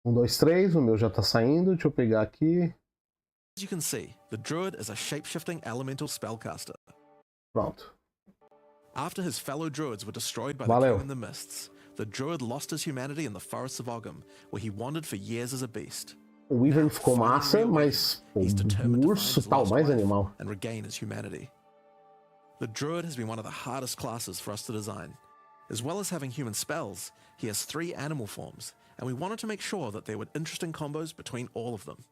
Um, dois, três. O meu já tá saindo. Deixa eu pegar aqui. As you can see, the druid is a shape-shifting elemental spellcaster. Pronto. After his fellow druids were destroyed by the king in the mists, the druid lost his humanity in the forests of Ogham, where he wandered for years as a beast. O Wyvern ficou massa, mas pô, o urso tá o mais animal. And regain his humanity. The druid has been one of the hardest classes for us to design. As well as having human spells, he has 3 animal forms, and we wanted to make sure that there were interesting combos between all of them.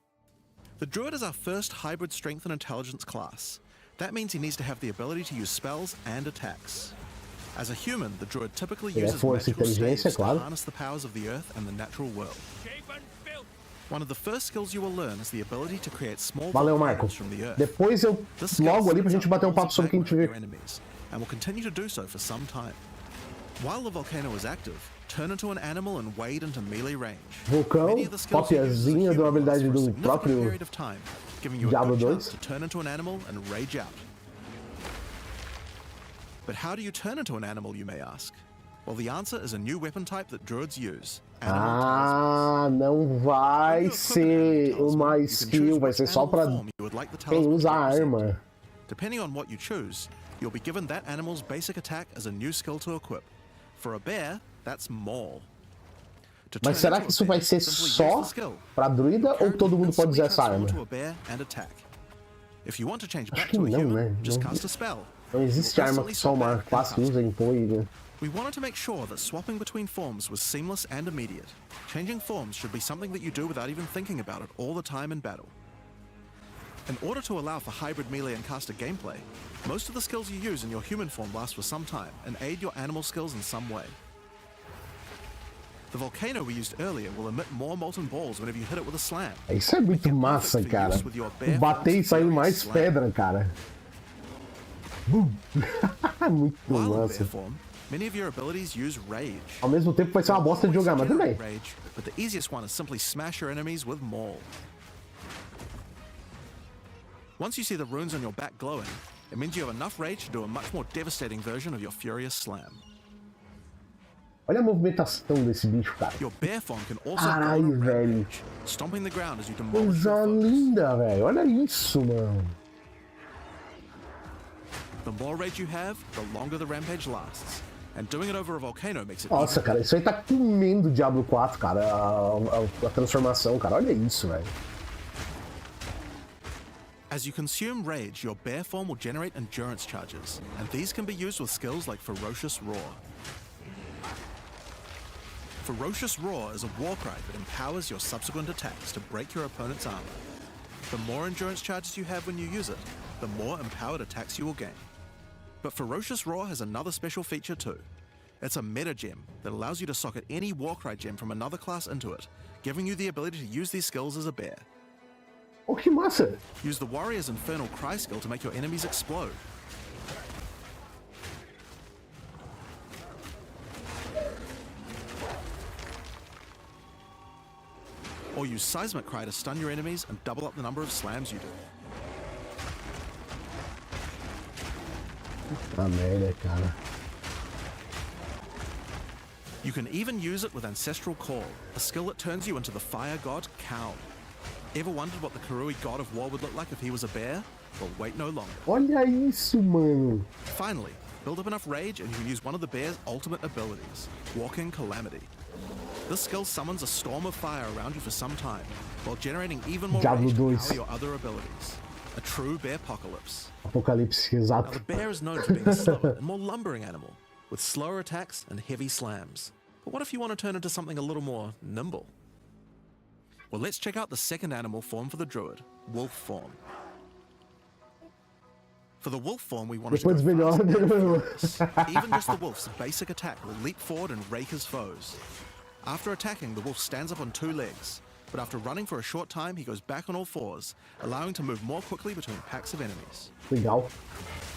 The druid is our first hybrid strength and intelligence class. That means he needs to have the ability to use spells and attacks. As a human, the druid typically uses magical staves to harness the powers of the earth and the natural world. One of the first skills you will learn is the ability to create small volcanoes from the earth. Depois eu logo ali pra gente bater papo sobre quem te vê. And will continue to do so for some time. While the volcano is active, turn into an animal and wade into melee range. Vulcão, copiazinha da habilidade do próprio Diablo 2. To turn into an animal and rage out. But how do you turn into an animal, you may ask? Well, the answer is a new weapon type that druids use. Não vai ser uma skill, vai ser só pra quem usa a arma. Depending on what you choose, you'll be given that animal's basic attack as a new skill to equip. For a bear, that's maul. Mas será que isso vai ser só pra druida ou todo mundo pode usar essa arma? Acho que não, né? Não existe arma que só uma classe usa em POE, né? We wanted to make sure that swapping between forms was seamless and immediate. Changing forms should be something that you do without even thinking about it all the time in battle. In order to allow for hybrid melee and caster gameplay, most of the skills you use in your human form last for some time and aid your animal skills in some way. The volcano we used earlier will emit more molten balls whenever you hit it with a slam. Isso é muito massa, cara. Bater e sair mais pedra, cara. Muito massa. Many of your abilities use rage. Ao mesmo tempo vai ser uma bosta de jogar, mas também. But the easiest one is simply smash your enemies with maul. Once you see the runes on your back glowing, it means you have enough rage to do a much more devastating version of your furious slam. Olha a movimentação desse bicho, cara. Your bear form can also Caralho, velho. Stomping the ground as you demolish coisa linda, velho. Olha isso, mano. The more rage you have, the longer the rampage lasts. And doing it over a volcano makes it Nossa, cara, isso aí tá comendo o Diablo 4, cara. A transformação, cara. Olha isso, velho. As you consume rage, your bear form will generate endurance charges, and these can be used with skills like Ferocious Roar. Ferocious Roar is a war cry that empowers your subsequent attacks to break your opponent's armor. The more endurance charges you have when you use it, the more empowered attacks you will gain. But Ferocious Roar has another special feature too. It's a meta gem that allows you to socket any Warcry gem from another class into it, giving you the ability to use these skills as a bear. Oh, que massa! Use the Warrior's Infernal Cry skill to make your enemies explode. Or use Seismic Cry to stun your enemies and double up the number of slams you do. Ah, merda, cara. You can even use it with Ancestral Call, a skill that turns you into the fire god Cow. Ever wondered what the Karui god of war would look like if he was a bear? Well, wait no longer. Olha isso, mano. Finally, build up enough rage and you can use one of the bear's ultimate abilities, Walking Calamity. This skill summons a storm of fire around you for some time, while generating even more rage to power your other abilities. A true bear-pocalypse. Apocalipse, exato. Now, the bear is known for being a slower and more lumbering animal, with slower attacks and heavy slams. But what if you want to turn into something a little more nimble? Well, let's check out the second animal form for the druid, wolf form. For the wolf form, we want to go fast. Even just the wolf's basic attack will leap forward and rake his foes. After attacking, the wolf stands up on 2 legs, but after running for a short time, he goes back on all 4s, allowing to move more quickly between packs of enemies. Legal.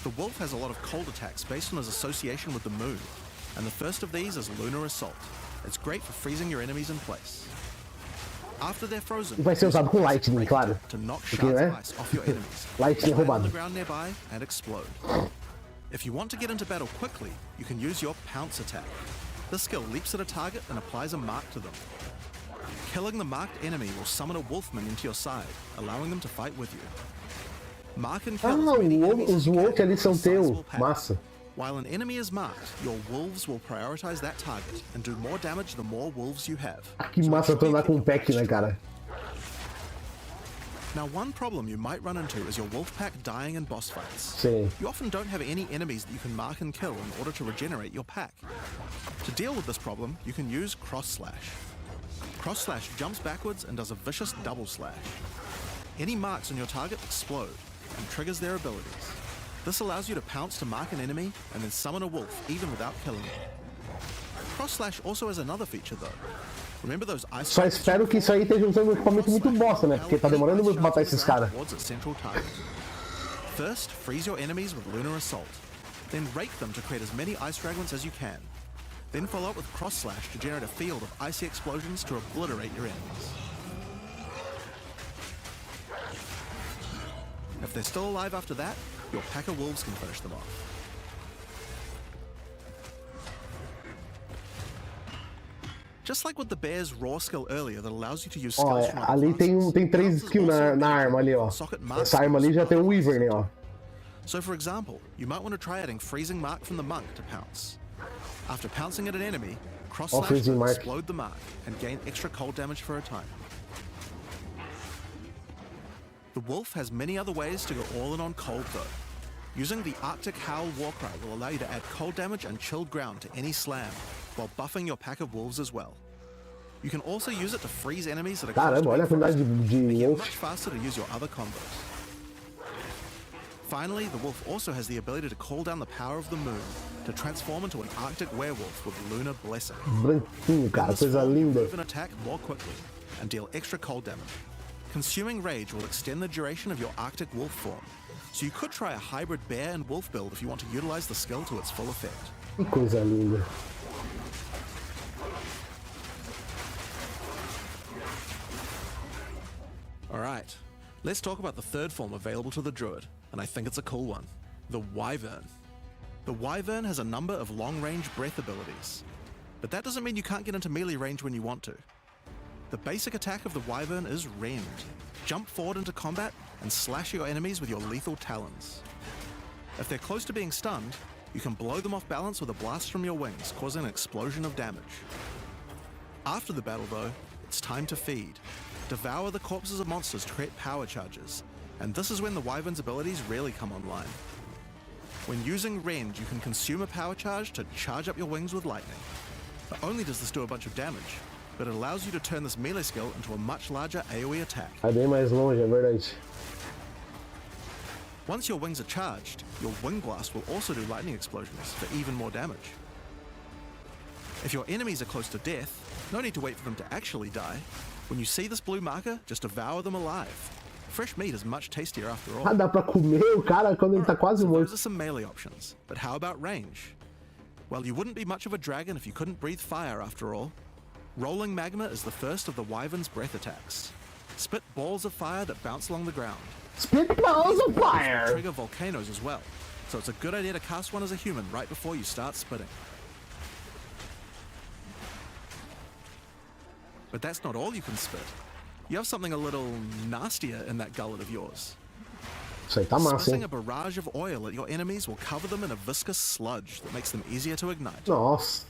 The wolf has a lot of cold attacks based on his association with the moon, and the first of these is Lunar Assault. It's great for freezing your enemies in place. After they're frozen, vai ser usado com Lightning, claro. To knock shards of ice off your enemies. Lightning roubado. On the ground nearby and explode. If you want to get into battle quickly, you can use your Pounce attack. This skill leaps at a target and applies a mark to them. Killing the marked enemy will summon a wolfman into your side, allowing them to fight with you. Mark and kill as many enemies os as you can wolves ali with a são sizable teu. pack. Massa. While an enemy is marked, your wolves will prioritize that target and do more damage the more wolves you have. Que So massa make sure tu you andar keep com your pack, pack né, strong. cara? Now, one problem you might run into is your wolf pack dying in boss fights. Sim. You often don't have any enemies that you can mark and kill in order to regenerate your pack. To deal with this problem, you can use Cross Slash. Cross Slash jumps backwards and does a vicious double slash. Any marks on your target explode and triggers their abilities. This allows you to pounce to mark an enemy and then summon a wolf even without killing them. Cross Slash also has another feature though. Remember those ice Só espero que isso aí esteja usando um equipamento muito bosta, né? Porque tá demorando muito pra matar esses caras. First, freeze your enemies with Lunar Assault. Then rake them to create as many ice fragments as you can. Then follow up with Cross Slash to generate a field of icy explosions to obliterate your enemies. If they're still alive after that, your pack of wolves can finish them off. Just like with the bear's raw skill earlier that allows you to use Ó, skills from other ali classes, tem 3 Pounce is skills also na arma ali, ó. socket mark Essa arma ali já tem um Weaver, né, ó. So for example, you might want to try adding Freezing Mark from the Monk to Pounce. After pouncing at an enemy, Cross Slash Freezing will Mark. explode the mark and gain extra cold damage for a time. The wolf has many other ways to go all in on cold though. Using the Arctic Howl Warcry will allow you to add cold damage and chilled ground to any slam, while buffing your pack of wolves as well. You can also use it to freeze enemies that are close Caramba, to olha a being quantidade frozen, de making it wolf. much faster to use your other combos. Finally, the wolf also has the ability to call down the power of the moon to transform into an Arctic werewolf with Lunar Blessing. Branquinho, cara, In this coisa form, linda. move and attack more quickly and deal extra cold damage. Consuming Rage will extend the duration of your Arctic wolf form, so you could try a hybrid bear and wolf build if you want to utilize the skill to its full effect. Que coisa linda. Alright, let's talk about the third form available to the Druid, and I think it's a cool one, the Wyvern. The Wyvern has a number of long-range breath abilities, but that doesn't mean you can't get into melee range when you want to. The basic attack of the Wyvern is Rend. Jump forward into combat and slash your enemies with your lethal talons. If they're close to being stunned, you can blow them off balance with a blast from your wings, causing an explosion of damage. After the battle though, it's time to feed. Devour the corpses of monsters to create power charges, and this is when the Wyvern's abilities really come online. When using Rend, you can consume a power charge to charge up your wings with lightning. Not only does this do a bunch of damage, but it allows you to turn this melee skill into a much larger AoE attack. É bem mais longe, é verdade. Once your wings are charged, your Wing Blast will also do lightning explosions for even more damage. If your enemies are close to death, no need to wait for them to actually die. When you see this blue marker, just devour them alive. Fresh meat is much tastier after all. Ah, dá pra comer o cara quando ele tá quase So morto. those are some melee options, but how about range? Well, you wouldn't be much of a dragon if you couldn't breathe fire after all. Rolling Magma is the first of the Wyvern's breath attacks. Spit balls of fire that bounce along the ground. Spit balls of fire! Trigger volcanoes as well, so it's a good idea to cast one as a human right before you start spitting. But that's not all you can spit. You have something a little nastier in that gullet of yours. Isso aí tá massa, Spitting hein? a barrage of oil at your enemies will cover them in a viscous sludge that makes them easier to ignite. Nossa.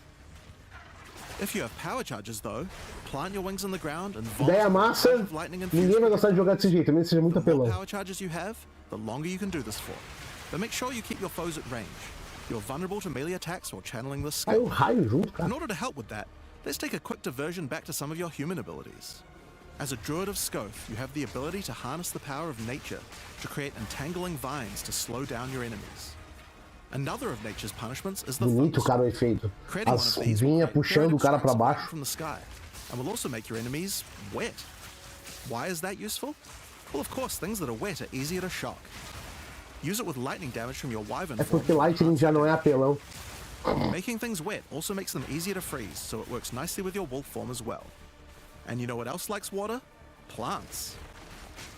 If you have power charges though, plant your wings in the ground and Ideia vomit massa. of lightning and Ninguém vai gostar de jogar desse jeito, mesmo que seja muito The more apelão. power charges you have, the longer you can do this for. But make sure you keep your foes at range. You're vulnerable to melee attacks while channeling this Aí o skill. raio junto, In cara. order to help with that, let's take a quick diversion back to some of your human abilities. As a druid of Scoth, you have the ability to harness the power of nature to create entangling vines to slow down your enemies. Another of nature's punishments is the Bonito, thunderstorm. cara, o efeito. Creating one As of these will vinhas create puxando o cara periodic pra strikes baixo. from the sky, and will also make your enemies wet. Why is that useful? Well, of course, things that are wet are easier to shock. Use it with lightning damage from your wyvern É form. porque Lightning já não é apelão. Making things wet also makes them easier to freeze, so it works nicely with your wolf form as well. And you know what else likes water? Plants.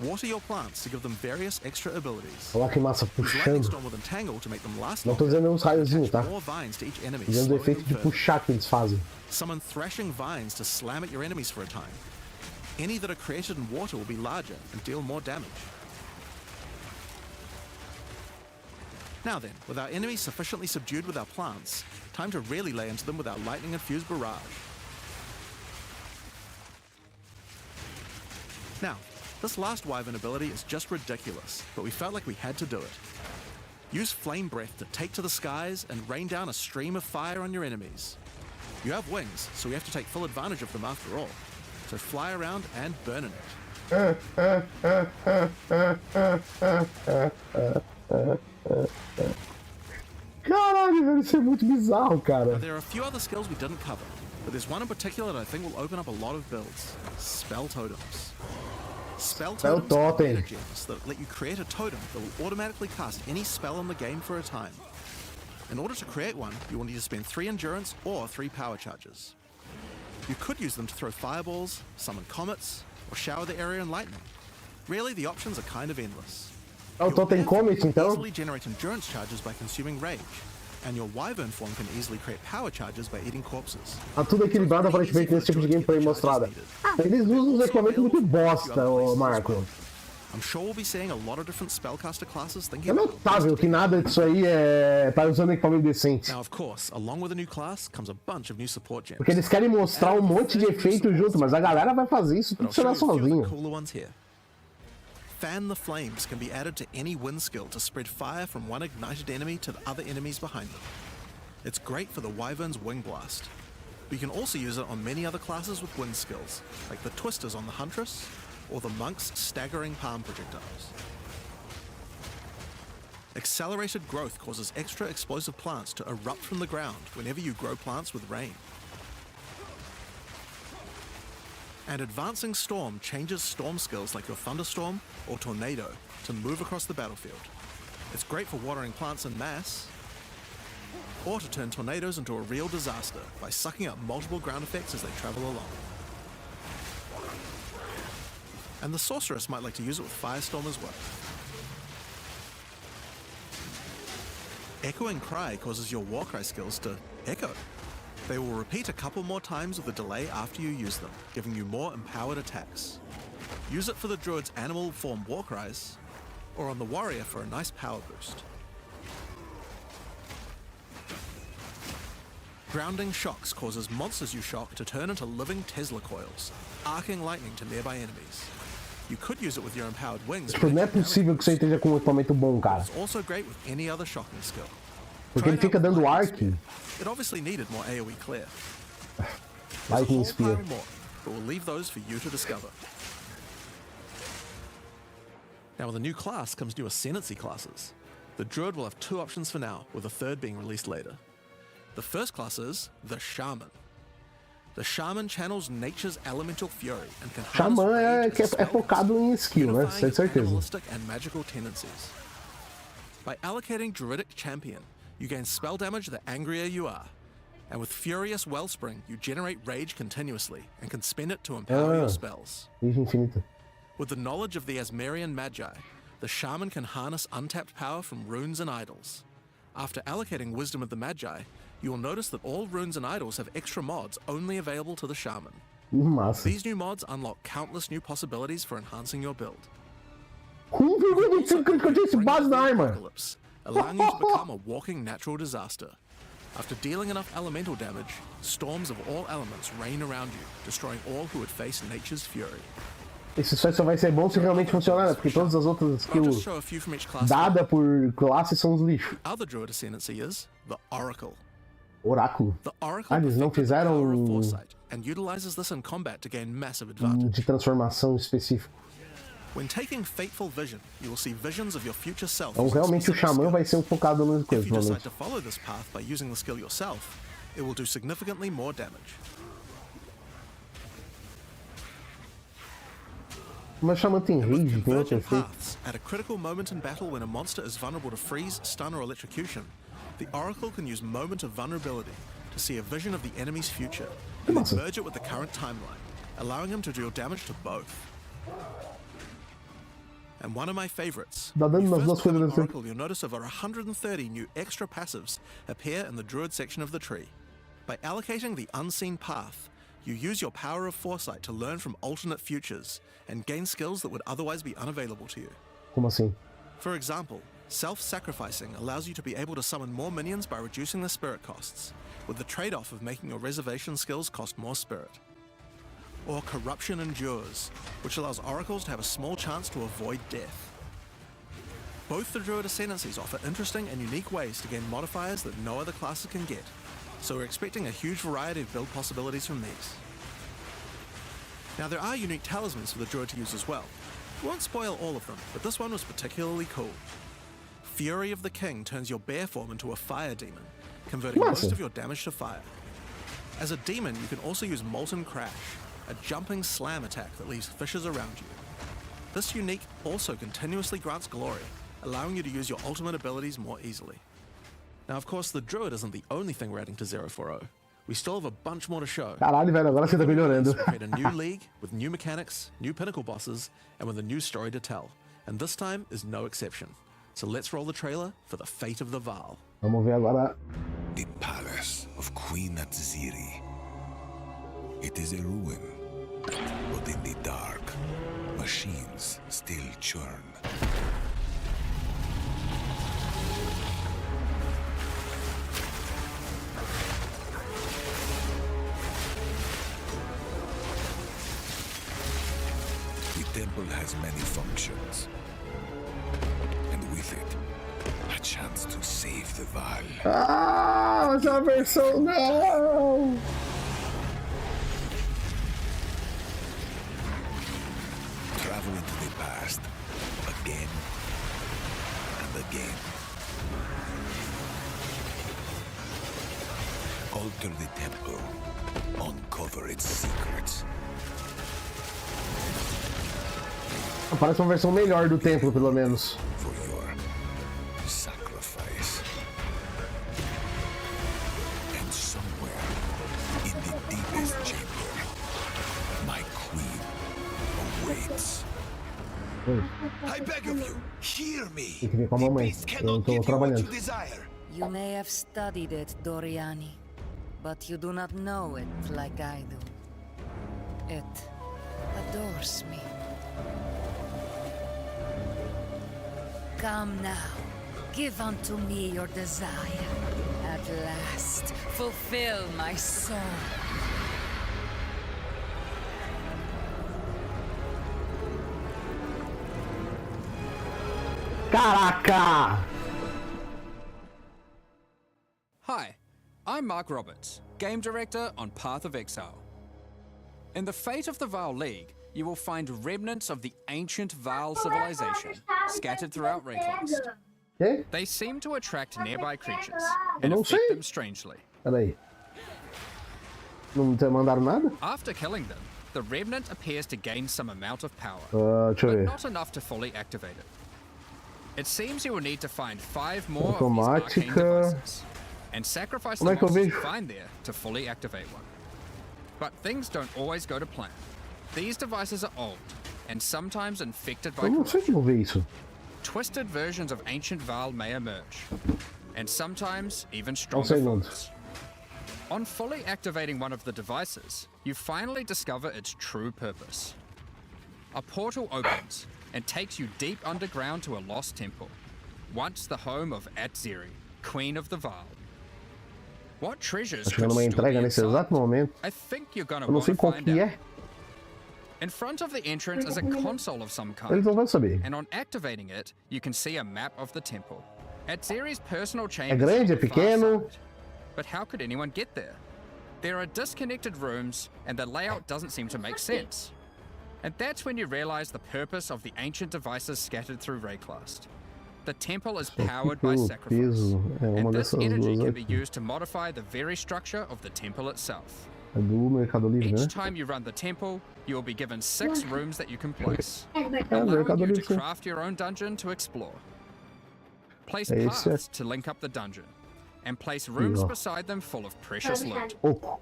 Water your plants to give them various extra abilities. Olha lá que massa, Use lightning puxando. storm with entangle to make them last Não tô longer. dizendo os raiozinhos, tá? More vines to each enemy, Dizendo o slowing efeito them de further. puxar que eles fazem. Summon thrashing vines to slam at your enemies for a time. Any that are created in water will be larger and deal more damage. Now then, with our enemies sufficiently subdued with our plants, time to really lay into them with our lightning-infused barrage. Now, this last wyvern ability is just ridiculous, but we felt like we had to do it. Use Flame Breath to take to the skies and rain down a stream of fire on your enemies. You have wings, so we have to take full advantage of them after all. So fly around and burn in it. Caralho, velho, isso é muito bizarro, cara. There are a few other skills we didn't cover, but there's one in particular that I think will open up a lot of builds. Spell Totems. Spell Totems are Totem. mana gems that let you create a totem that will automatically cast any spell in the game for a time. In order to create one, you will need to spend 3 endurance or 3 power charges. You could use them to throw fireballs, summon comets, or shower the area in lightning. Really, the options are kind of endless. Ah, o Totem Comet, então? Easily generate endurance charges by consuming rage, and your wyvern form can easily create power charges by eating corpses. Tá tudo equilibrado aparentemente nesse tipo de gameplay mostrada. Eles usam os equipamentos muito bosta, ô Marco. I'm sure we'll be seeing a lot of different spellcaster classes thinking É about notável que nada disso aí tá usando equipamento decente. Now, of course, along with a new class comes a bunch of new support gems. Porque eles querem mostrar um monte de efeito junto, mas a galera vai fazer isso But tudo I'll show será you a few of the sozinho. cooler ones here. Fan the Flames can be added to any wind skill to spread fire from one ignited enemy to the other enemies behind them. It's great for the Wyvern's Wing Blast. But you can also use it on many other classes with wind skills, like the Twisters on the Huntress, or the Monk's Staggering Palm Projectiles. Accelerated growth causes extra explosive plants to erupt from the ground whenever you grow plants with rain. And Advancing Storm changes storm skills like your Thunderstorm or Tornado to move across the battlefield. It's great for watering plants en masse, or to turn tornadoes into a real disaster by sucking up multiple ground effects as they travel along. And the Sorceress might like to use it with Firestorm as well. Echoing Cry causes your Warcry skills to echo. They will repeat a couple more times with a delay after you use them, giving you more empowered attacks. Use it for the Druid's animal form Warcries, or on the Warrior for a nice power boost. Grounding Shocks causes monsters you shock to turn into living Tesla coils, arcing lightning to nearby enemies. You could use it with your empowered wings. Tipo, não é possível que você esteja com um equipamento bom, cara. It's also great with any other shocking skill. Porque ele fica dando arc. It obviously needed more AoE clear. Lightning There's a whole Spear. pile more, but we'll leave those for you to discover. Now with a new class comes new Ascendancy classes. The Druid will have 2 options for now, with a third being released later. The first class is the Shaman. The Shaman channels nature's elemental fury and can harness Xamã rage as a é spell focado em skill, né? unifying Sem certeza. animalistic and magical tendencies. By allocating Druidic Champion, you gain spell damage the angrier you are. And with Furious Wellspring, you generate rage continuously and can spend it to empower your spells. Rage infinita. With the knowledge of the Asmerian Magi, the Shaman can harness untapped power from runes and idols. After allocating Wisdom of the Magi, you will notice that all runes and idols have extra mods only available to the Shaman. Massa. These new mods unlock countless new possibilities for enhancing your build. 1,25 crítico de base da arma. Apocalypse, allowing you to become a walking natural disaster. After dealing enough elemental damage, storms of all elements rain around you, destroying all who would face nature's fury. Esse só vai ser bom se realmente funcionar, né? Porque todas as outras I'll just skills show a few from each class. dadas por classe são os lixos. Other Druid Ascendancy is the Oracle. Oráculo. The Oracle Eles não perfected the power of fizeram foresight and utilizes this in combat to gain massive advantage. de transformação específico. When taking Fateful Vision, you will see visions of your future self. Então using realmente o specific Xamã skill. vai ser focado nas If coisas, you decide provavelmente. to follow this path by using the skill yourself, it will do significantly more damage. Mas o Xamã tem With rage, tem outro convergent efeito. paths, at a critical moment in battle when a monster is vulnerable to freeze, stun, or electrocution, the Oracle can use Moment of Vulnerability to see a vision of the enemy's future and then Massa. merge it with the current timeline, allowing him to deal damage to both. And one of my favorites. Dá dano You nas duas first become an coisas assim. oracle, you'll notice over 130 new extra passives appear in the druid section of the tree. By allocating the unseen path, you use your power of foresight to learn from alternate futures and gain skills that would otherwise be unavailable to you. Como assim? For example, self-sacrificing allows you to be able to summon more minions by reducing the spirit costs, with the trade-off of making your reservation skills cost more spirit. Or corruption endures, which allows oracles to have a small chance to avoid death. Both the druid ascendancies offer interesting and unique ways to gain modifiers that no other classes can get, so we're expecting a huge variety of build possibilities from these. Now there are unique talismans for the druid to use as well. We won't spoil all of them, but this one was particularly cool. Fury of the King turns your bear form into a fire demon, converting most of your damage to fire. As a demon, you can also use Molten Crash, a jumping slam attack that leaves fissures around you. This unique also continuously grants glory, allowing you to use your ultimate abilities more easily. Now, of course, the druid isn't the only thing we're adding to 040. We still have a bunch more to show. Caralho, velho, agora você tá melhorando. We create a new league with new mechanics, new pinnacle bosses, and with a new story to tell. And this time is no exception. So let's roll the trailer for the fate of the Vaal. Vamos ver agora. The palace of Queen Atziri. It is a ruin, but in the dark, machines still churn. The temple has many functions, and with it, a chance to save the Vaal. Ah, mas é uma versão não! Travel into the past, again and again. Alter the temple, uncover its secrets. Parece uma versão melhor do templo, pelo menos. For your sacrifice. And somewhere in the deepest chamber, my queen awaits. I beg of you, hear me. Tem que ver com a mamãe. Eu tô trabalhando. You may have studied it, Doriani, but you do not know it like I do. It adores me. Come now, give unto me your desire. At last, fulfill my soul. Caraca! Hi, I'm Mark Roberts, Game Director on Path of Exile. In the Fate of the Vaal League, you will find remnants of the ancient Vaal civilization scattered throughout Rayclast. Que? They seem to attract nearby creatures Eu and não affect sei. them strangely. Peraí. Não te mandaram nada? After killing them, the remnant appears to gain some amount of power, Deixa eu but ver. not enough to fully activate it. It seems you will need to find 5 more of these arcane Automática. devices and sacrifice the Como é que eu monsters you vejo? find there to fully activate one. But things don't always go to plan. These devices are old and sometimes infected by Eu não sei corruption. como ver isso. Twisted versions of ancient Vaal may emerge, and sometimes even Um stronger segundo. forms. On fully activating one of the devices, you finally discover its true purpose. A portal opens and takes you deep underground to a lost temple, once the home of Atziri, Queen of the Vaal. What treasures Tá could chegando uma still entrega be nesse inside? exato momento. I think you're gonna Eu não want sei to qual find que out. é. In front of the entrance is a console of some kind. Eles não vão saber. And on activating it, you can see a map of the temple. Atziri's personal É chambers grande, é are on the far pequeno. side. But how could anyone get there? There are disconnected rooms, and the layout doesn't seem to make sense. And that's when you realize the purpose of the ancient devices scattered through Rayclast. The temple is powered by pelo sacrifice, peso, é uma and this dessas energy duas can be aqui. used to modify the very structure of the temple itself. É do Mercado Livre, né? Each time you run the temple, you will be given 6 rooms that you can place, É, allowing Mercado you Livre, to sim. craft your own dungeon to explore. Place É esse, é. paths to link up the dungeon, and place rooms ó. beside them full of precious loot. Oco.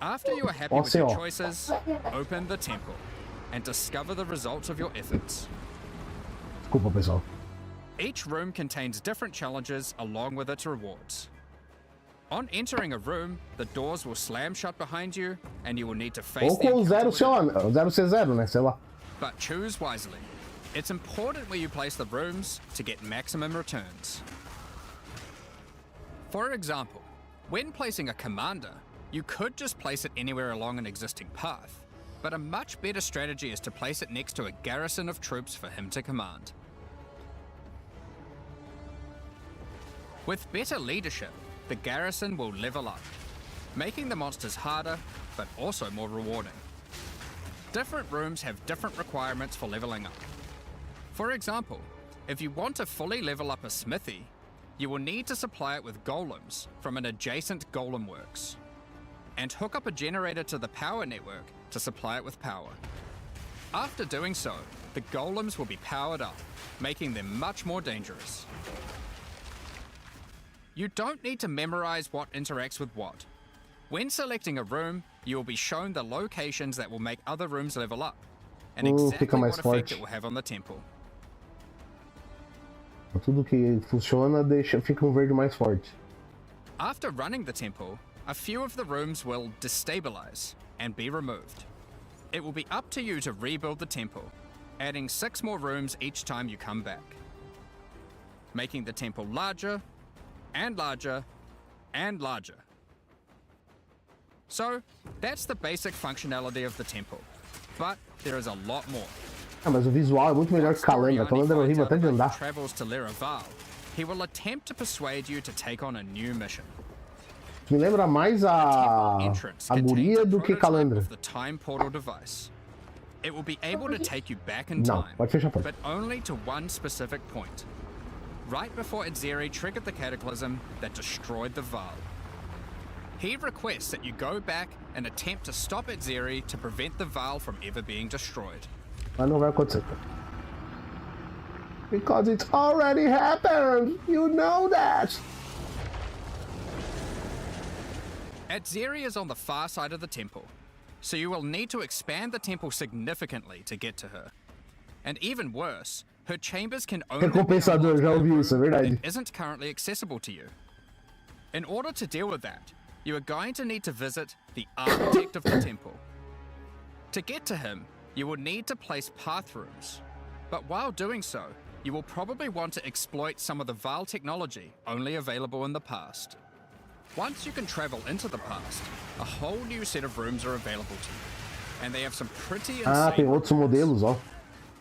After you are happy Ó, with your senhor. choices, open the temple, and discover the results of your efforts. Desculpa, pessoal. Each room contains different challenges along with its rewards. On entering a room, the doors will slam shut behind you, and you will need to face Ou the com o encounter 0C0, né? Sei lá. But choose wisely. It's important where you place the rooms to get maximum returns. For example, when placing a commander, you could just place it anywhere along an existing path, but a much better strategy is to place it next to a garrison of troops for him to command. With better leadership, the garrison will level up, making the monsters harder, but also more rewarding. Different rooms have different requirements for leveling up. For example, if you want to fully level up a smithy, you will need to supply it with golems from an adjacent golem works, and hook up a generator to the power network to supply it with power. After doing so, the golems will be powered up, making them much more dangerous. You don't need to memorize what interacts with what. When selecting a room, you will be shown the locations that will make other rooms level up, and exactly fica mais what effect forte. it will have on the temple. Tudo que funciona fica verde mais forte. After running the temple, a few of the rooms will destabilize and be removed. It will be up to you to rebuild the temple, adding 6 more rooms each time you come back, making the temple larger and larger and larger. So, that's the basic functionality of the temple, but there is a lot more. Ah, mas o visual é muito melhor que Calandra. A Calandra é horrível até de andar. Travels to Laraval, he will attempt to persuade you to take on a new mission. Me lembra mais a Entrance guria contains a do que prototype Calandra. of the time portal device. It will be able to take you back in Não, time, pode fechar a porta. but only to one specific point. Right before Itzeri triggered the cataclysm that destroyed the Val. He requests that you go back and attempt to stop Itzeri to prevent the Val from ever being destroyed. Mas não vai acontecer. Because it's already happened! You know that! Itzeri is on the far side of the temple, so you will need to expand the temple significantly to get to her. And even worse, her chambers can only be Recompensador, já ouvi isso, é verdade. that isn't currently accessible to you. In order to deal with that, you are going to need to visit the architect of the temple. To get to him, you will need to place path rooms. But while doing so, you will probably want to exploit some of the Val technology only available in the past. Once you can travel into the past, a whole new set of rooms are available to you, and they have some pretty Ah, tem insane outros modelos, ó.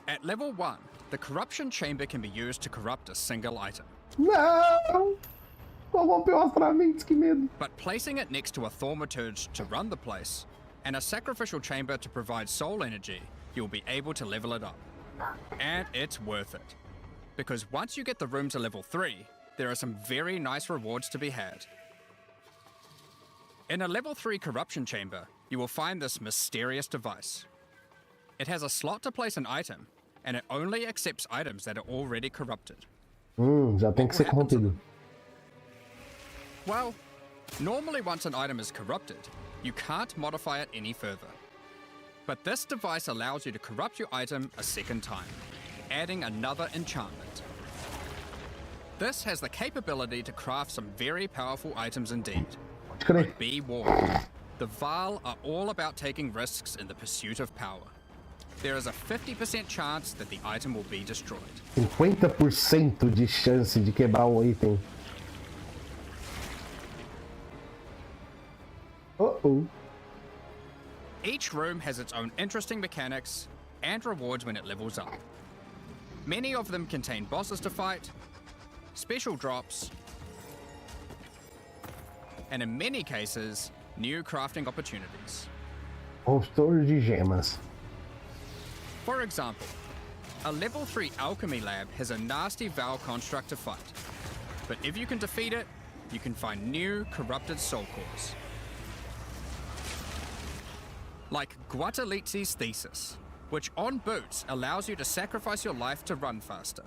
At level 1, the corruption chamber can be used to corrupt a single item. Não! Vou romper os traventes, que medo. But placing it next to a thaumaturge to run the place, and a sacrificial chamber to provide soul energy, you'll be able to level it up. And it's worth it. Because once you get the room to level 3, there are some very nice rewards to be had. In a level 3 corruption chamber, you will find this mysterious device. It has a slot to place an item, and it only accepts items that are already corrupted. Já tem que ser corrompido. Well, normally once an item is corrupted, you can't modify it any further. But this device allows you to corrupt your item a second time, adding another enchantment. This has the capability to craft some very powerful items indeed. Pode crer. But be warned, the Val are all about taking risks in the pursuit of power. There is a 50% chance that the item will be destroyed. 50% de chance de quebrar o item. Uh-oh. Each room has its own interesting mechanics and rewards when it levels up. Many of them contain bosses to fight, special drops, and in many cases, new crafting opportunities. Postor de gemas. For example, a level 3 alchemy lab has a nasty Val construct to fight, but if you can defeat it, you can find new corrupted soul cores. Like Guatalitzi's thesis, which on boots allows you to sacrifice your life to run faster.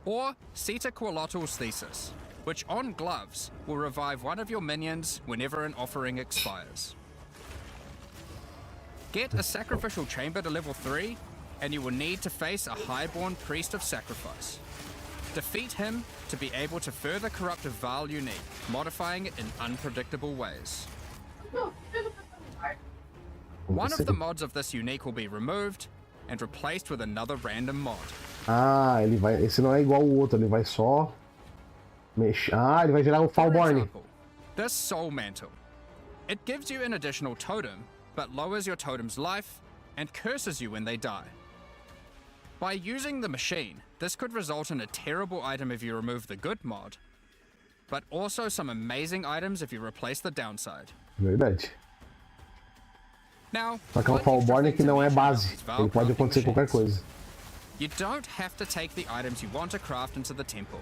Or Sita Qualotl's thesis, which on gloves will revive one of your minions whenever an offering expires. Get a sacrificial chamber to level 3, and you will need to face a highborn priest of sacrifice. Defeat him to be able to further corrupt a Val unique, modifying it in unpredictable ways. One of the mods of this unique will be removed and replaced with another random mod. Ah, ele vai. Esse não é igual o outro, ele vai só mexer. Ah, ele vai virar um Falborn. This Soul Mantle. It gives you an additional totem, but lowers your totem's life and curses you when they die. By using the machine, this could result in a terrible item if you remove the good mod, but also some amazing items if you replace the downside. Verdade. Now, só que é um Falborn que não é base. Ele pode acontecer qualquer coisa. You don't have to take the items you want to craft into the temple.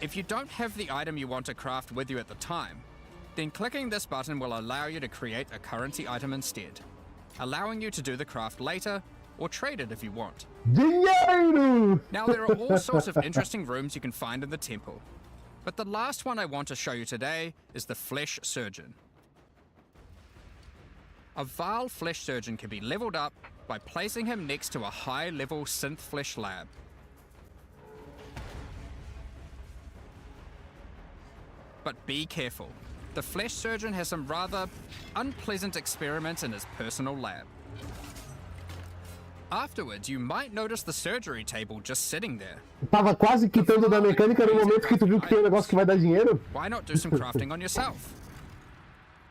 If you don't have the item you want to craft with you at the time, then clicking this button will allow you to create a currency item instead, allowing you to do the craft later or trade it if you want. Dinheiro! Now there are all sorts of interesting rooms you can find in the temple, but the last one I want to show you today is the Flesh Surgeon. A Val Flesh Surgeon can be leveled up by placing him next to a high-level synth flesh lab. But be careful. The Flesh Surgeon has some rather unpleasant experiments in his personal lab. Afterwards, you might notice the surgery table just sitting there. Tava quase quitando da mecânica no momento que tu viu que tem um negócio que vai dar dinheiro. Why not do some crafting on yourself?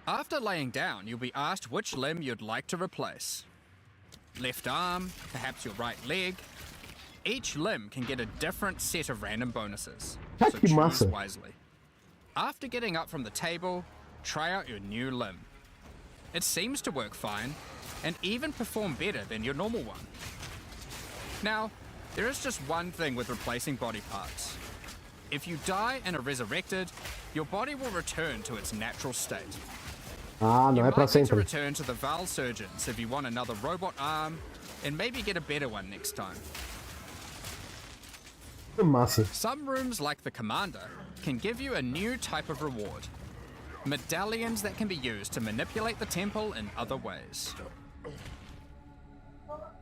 After laying down, you'll be asked which limb you'd like to replace. Left arm, perhaps your right leg. Each limb can get a different set of random bonuses, so Que choose massa. wisely. After getting up from the table, try out your new limb. It seems to work fine, and even perform better than your normal one. Now, there is just one thing with replacing body parts. If you die and are resurrected, your body will return to its natural state. Ah, You não é might pra need to sempre. return to the Val Surgeons if you want another robot arm, and maybe get a better one next time. Massa. Some rooms, like the Commander, can give you a new type of reward. Medallions that can be used to manipulate the temple in other ways.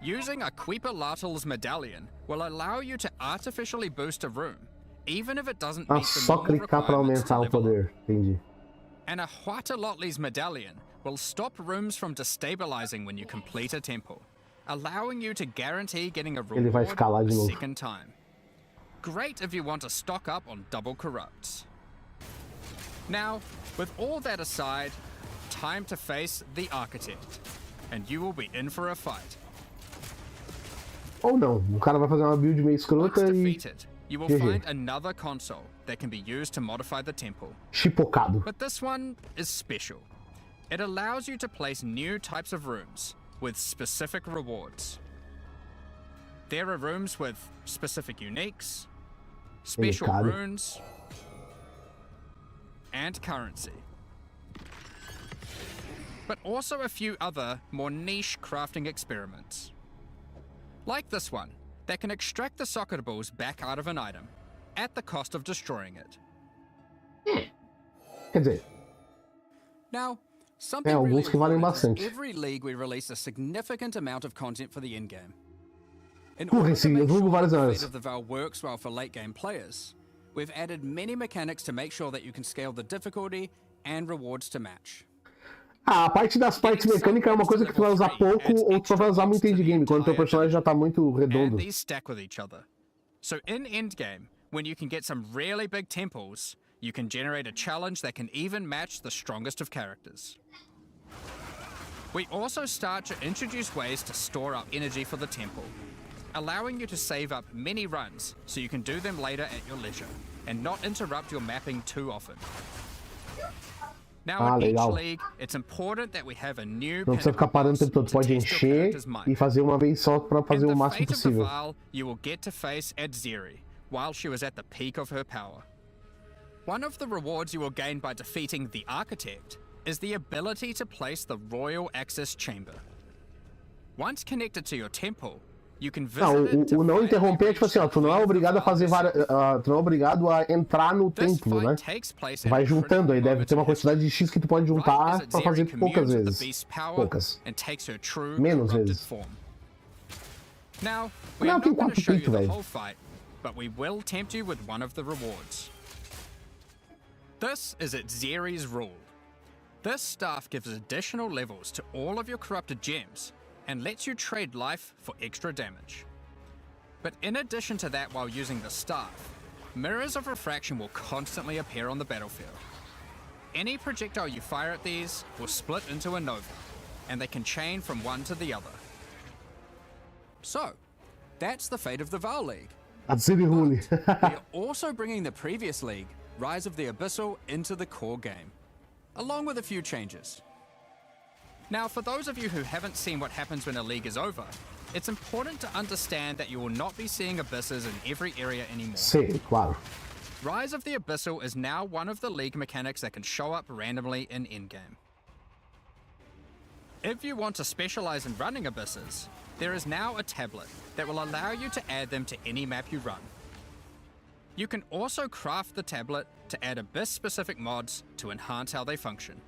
Using a Quiperlatal's medallion will allow you to artificially boost a room, even if it doesn't Ah, meet the só normal clicar pra requirements to aumentar o level up. poder. Entendi. And a Huatalotli's medallion will stop rooms from destabilizing when you complete a temple, allowing you to guarantee getting a Ele vai reward ficar lá de a novo. second time. Great if you want to stock up on double corrupts. Now, with all that aside, time to face the Architect, and you will be in for a fight. Ou não. O cara vai fazer uma build meio Once escrota e defeated, you will GG. find another console that can be used to modify the temple. chipocado. But this one is special. It allows you to place new types of rooms with specific rewards. There are rooms with specific uniques, special Delicado. runes, and currency. But also a few other, more niche crafting experiments. Like this one, that can extract the soccer balls back out of an item, at the cost of destroying it. Quer dizer, Now, something alguns really que valem important is bastante. every league we release a significant amount of content for the in-game. In Porra, order esse to make jogo sure várias the horas. Fate of the Val works well for late-game players, we've added many mechanics to make sure that you can scale the difficulty and rewards to match. Ah, a parte das partes mecânicas é uma coisa que tu vai usar pouco ou tu vai usar muito em endgame, quando teu personagem já tá muito redondo. And these stack with each other. So in endgame, when you can get some really big temples, you can generate a challenge that can even match the strongest of characters. We also start to introduce ways to store up energy for the temple, allowing you to save up many runs so you can do them later at your leisure, and not interrupt your mapping too often. Now in each legal. league, it's important that we have a new Não precisa ficar pinnacle parando o boss tempo todo, to pode test your encher character's might. e fazer uma vez só pra fazer And o the máximo fate of the possível. Val you will get to face at Zeri, while she was at the peak of her power. One of the rewards you will gain by defeating the Architect is the ability to place the Royal Access Chamber. Once connected to your temple, You can visit Não, it to o não finally interromper é tipo reach assim, ó, tu não é the obrigado a fazer Valhalla. tu não é obrigado a entrar no This templo, né? fight takes place at Vai a juntando, aí critical deve ter uma moment in quantidade de X que tu pode history, right juntar as pra Azeri fazer poucas communes with the vezes. beast's power Poucas. and takes her true Menos corrupted vezes. form. Now, we Não, are tem not going to 4 show you peitos, the velho. whole fight, but we will tempt you with one of the rewards. This is Azeri's rule. This staff gives additional levels to all of your corrupted gems and lets you trade life for extra damage. But in addition to that, while using the staff, mirrors of refraction will constantly appear on the battlefield. Any projectile you fire at these will split into a nova, and they can chain from one to the other. So, that's the fate of the Val League. Azeri Rune. We are also bringing the previous league, Rise of the Abyssal, into the core game, along with a few changes. Now, for those of you who haven't seen what happens when a league is over, it's important to understand that you will not be seeing abysses in every area anymore. Sim, claro. Rise of the Abyssal is now one of the league mechanics that can show up randomly in endgame. If you want to specialize in running abysses, there is now a tablet that will allow you to add them to any map you run. You can also craft the tablet to add abyss-specific mods to enhance how they function.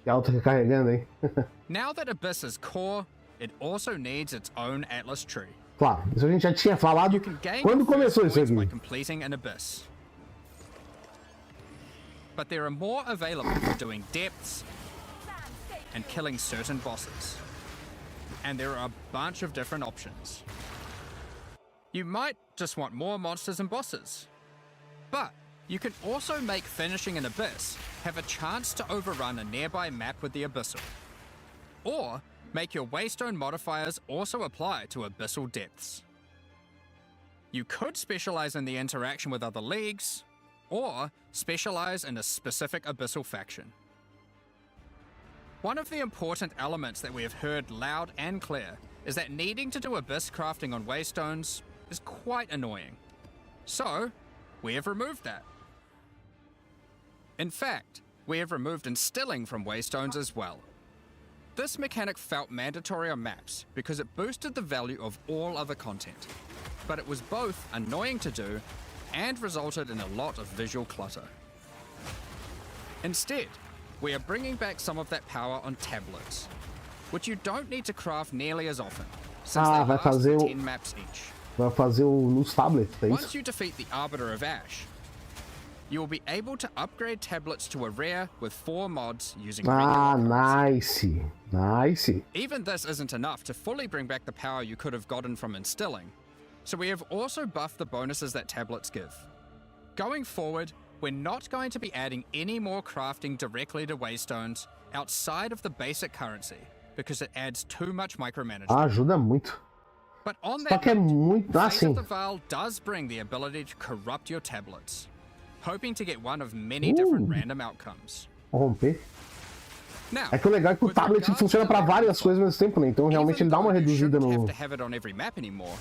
E auto recarregando, hein? Now that Abyss is core, it also needs its own Atlas tree. Claro, isso a gente já tinha falado You can gain quando your first começou isso points by aqui. completing an Abyss. But there are more available for doing depths and killing certain bosses. And there are a bunch of different options. You might just want more monsters and bosses. But you can also make finishing an Abyss have a chance to overrun a nearby map with the Abyssal. Or make your Waystone modifiers also apply to Abyssal depths. You could specialize in the interaction with other leagues, or specialize in a specific Abyssal faction. One of the important elements that we have heard loud and clear is that needing to do Abyss crafting on Waystones is quite annoying. So, we have removed that. In fact, we have removed instilling from Waystones as well. This mechanic felt mandatory on maps because it boosted the value of all other content, but it was both annoying to do and resulted in a lot of visual clutter. Instead, we are bringing back some of that power on tablets, which you don't need to craft nearly as often, since they vai last fazer 10 maps each. Vai fazer nos tablets, é Once isso? you defeat the Arbiter of Ash, you will be able to upgrade tablets to a rare with 4 mods using Ah, regular cards. nice. Nice. Even this isn't enough to fully bring back the power you could have gotten from instilling, so we have also buffed the bonuses that tablets give. Going forward, we're not going to be adding any more crafting directly to Waystones outside of the basic currency, because it adds too much micromanagement. Ajuda muito. But on Só that que é note, muito. Ah, Fate sim. of the Val does bring the ability to corrupt your tablets, hoping to get one of many different random outcomes. Romper. Now, É que o legal é que o with tablet regards funciona to pra the várias coisas ao mesmo tempo, né? Então realmente even ele dá uma though you reduzida shouldn't no. have to have it on every map anymore,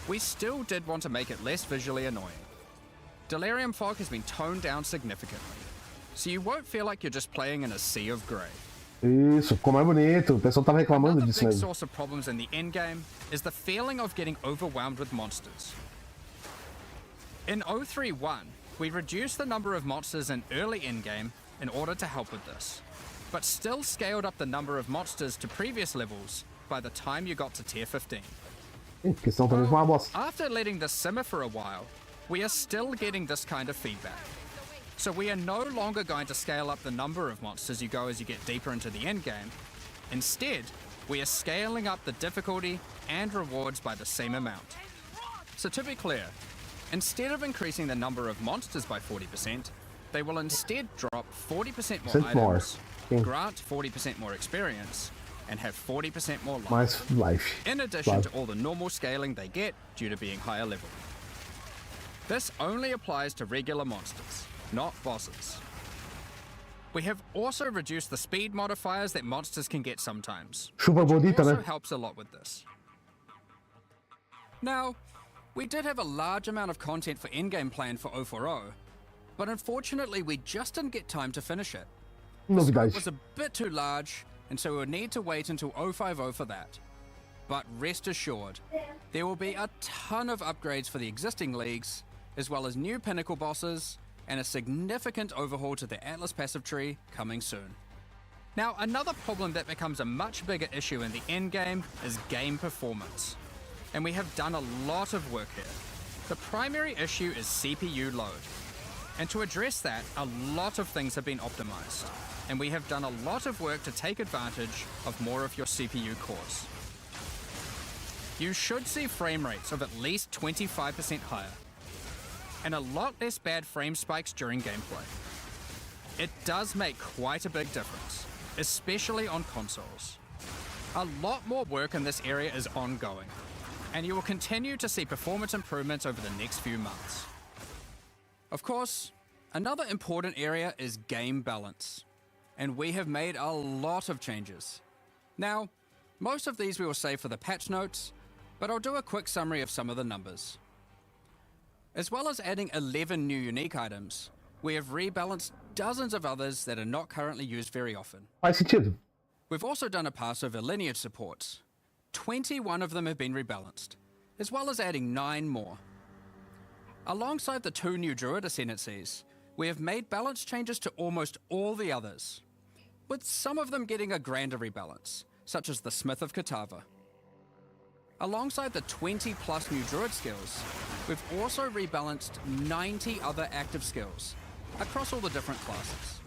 we still did want to make it less visually annoying. Delirium fog has been toned down significantly, so you won't feel like you're just playing in a sea of grey. Isso, ficou mais bonito. O pessoal tava reclamando Another disso big mesmo. source of problems in the endgame is the feeling of getting overwhelmed with monsters. In 031, we reduced the number of monsters in early endgame in order to help with this, but still scaled up the number of monsters to previous levels by the time you got to tier 15. Ih, porque senão também foi uma bosta. After letting this simmer for a while, we are still getting this kind of feedback. So we are no longer going to scale up the number of monsters you go as you get deeper into the endgame. Instead, we are scaling up the difficulty and rewards by the same amount. So to be clear, instead of increasing the number of monsters by 40%, they will instead drop 40% more Percent more. items, Sim. grant 40% more experience, and have 40% more life. Mais life. In addition Claro. to all the normal scaling they get due to being higher level. This only applies to regular monsters, not bosses. We have also reduced the speed modifiers that monsters can get sometimes. Chuva bonita, Also né? helps a lot with this. Now, we did have a large amount of content for endgame planned for 040, but unfortunately we just didn't get time to finish it. It Novidade. was a bit too large, and so we would need to wait until 050 for that. but rest assured, there will be a ton of upgrades for the existing leagues, as well as new pinnacle bosses, and a significant overhaul to the Atlas passive tree coming soon. Now, another problem that becomes a much bigger issue in the endgame is game performance. And we have done a lot of work here. The primary issue is CPU load. And to address that, a lot of things have been optimized. And we have done a lot of work to take advantage of more of your CPU cores. You should see frame rates of at least 25% higher, and a lot less bad frame spikes during gameplay. It does make quite a big difference, especially on consoles. A lot more work in this area is ongoing, and you will continue to see performance improvements over the next few months. Of course, another important area is game balance, and we have made a lot of changes. Now, most of these we will save for the patch notes, but I'll do a quick summary of some of the numbers. As well as adding 11 new unique items, we have rebalanced dozens of others that are not currently used very often. Faz sentido. We've also done a pass over lineage supports. 21 of them have been rebalanced, as well as adding 9 more. Alongside the 2 new druid ascendancies, we have made balance changes to almost all the others, with some of them getting a grander rebalance, such as the Smith of Katava. Alongside the 20 plus new druid skills, we've also rebalanced 90 other active skills across all the different classes.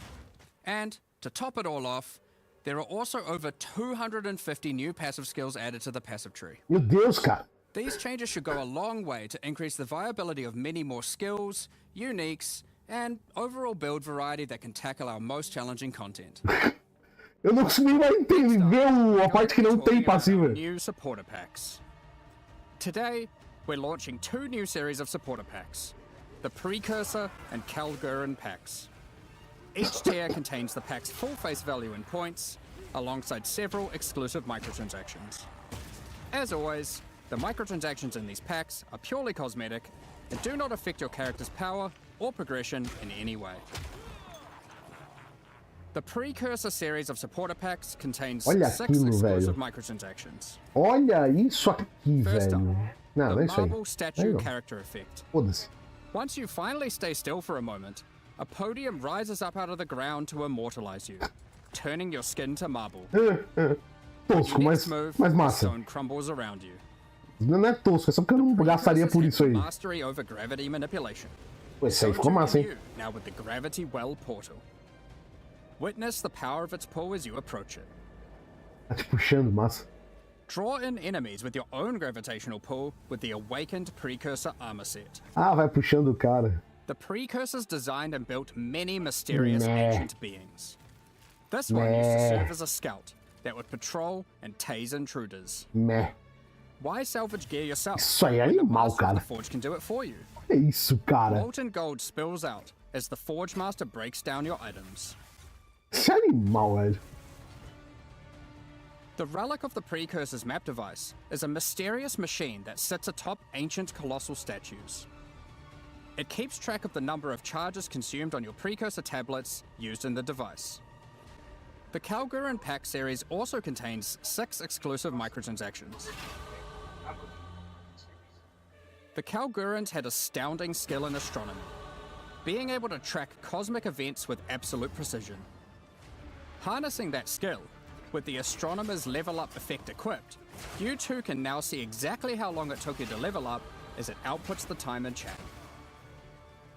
And to top it all off, there are also over 250 new passive skills added to the passive tree. Meu Deus, cara. These changes should go a long way to increase the viability of many more skills, uniques, and overall build variety that can tackle our most challenging content. Eu não consegui mais entender a parte que não tem passiva. New supporter packs. Today, we're launching 2 new series of supporter packs, the Precursor and Calgurin packs. Each tier contains the pack's full face value in points, alongside several exclusive microtransactions. As always, the microtransactions in these packs are purely cosmetic and do not affect your character's power or progression in any way. The Precursor series of supporter packs contains 6 exclusive microtransactions. Olha isso aqui, First up, velho. Não, the não é isso aí. marble statue character effect. Foda-se. Once you finally stay still for a moment, a podium rises up out of the ground to immortalize you, turning your skin to marble. Tosco, mas massa. Stone crumbles around you. Não é tosco, é só porque eu não gastaria por isso aí. Mastery over gravity manipulation. Esse aí ficou massa, hein? Now with the Gravity Well portal. Witness the power of its pull as you approach it. Tá te puxando, massa. Draw in enemies with your own gravitational pull with the Awakened Precursor armor set. Ah, vai puxando o cara. The Precursors designed and built many mysterious ancient beings. This one used to serve as a scout that would patrol and tase intruders. Meh. Why salvage gear yourself? Isso aí é when the animal, Master of cara. the Forge can do it for you. É isso, cara. Molten gold spills out as the Forge Master breaks down your items. Isso é animal, velho. The relic of the Precursor's map device is a mysterious machine that sits atop ancient colossal statues. It keeps track of the number of charges consumed on your Precursor tablets used in the device. The Calgurin pack series also contains 6 exclusive microtransactions. The Calgurins had astounding skill in astronomy, being able to track cosmic events with absolute precision. Harnessing that skill, with the Astronomer's level up effect equipped, you too can now see exactly how long it took you to level up as it outputs the time in chat.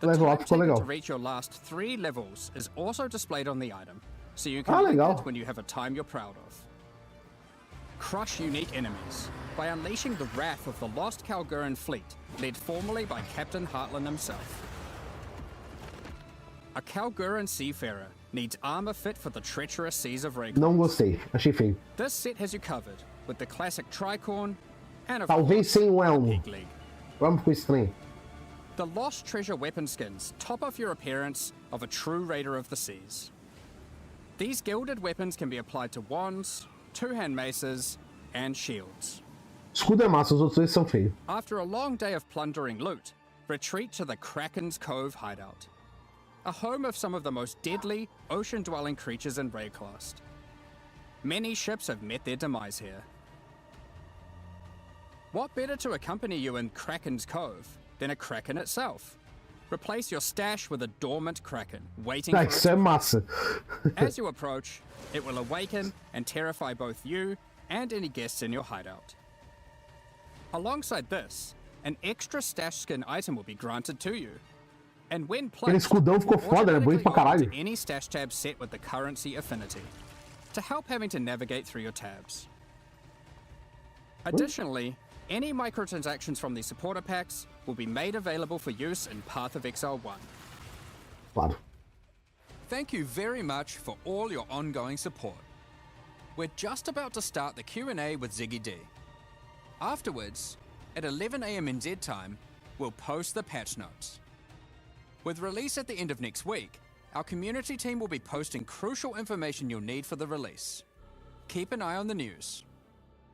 The Level time up ficou taken legal. to reach your last 3 levels is also displayed on the item, so you can legal. look it when you have a time you're proud of. Crush unique enemies by unleashing the wrath of the lost Calgurin fleet, led formerly by Captain Heartland himself. A Calgurin seafarer needs armor fit for the treacherous seas of Raycon. Não gostei. Achei feio. This set has you covered with the classic tricorn and of Talvez course, sem o elmo. Pig Leg. O elmo ficou estranho. The Lost Treasure weapon skins top off your appearance of a true raider of the seas. These gilded weapons can be applied to wands, 2-hand maces, and shields. Escudo é massa, os outros dois são feios. After a long day of plundering loot, retreat to the Kraken's Cove hideout, a home of some of the most deadly, ocean-dwelling creatures in Rayclast. Many ships have met their demise here. What better to accompany you in Kraken's Cove than a Kraken itself? Replace your stash with a dormant Kraken, waiting for Isso é massa. As you approach, it will awaken and terrify both you and any guests in your hideout. Alongside this, an extra stash skin item will be granted to you. And when Aquele placed, escudão ficou foda, né? Bonito pra caralho. to any stash tab set with the currency affinity, to help having to navigate through your tabs. Additionally, any microtransactions from these supporter packs will be made available for use in Path of Exile 1. Claro. Thank you very much for all your ongoing support. We're just about to start the Q&A with Ziggy D. Afterwards, at 11 AM NZ time, we'll post the patch notes. With release at the end of next week, our community team will be posting crucial information you'll need for the release. Keep an eye on the news.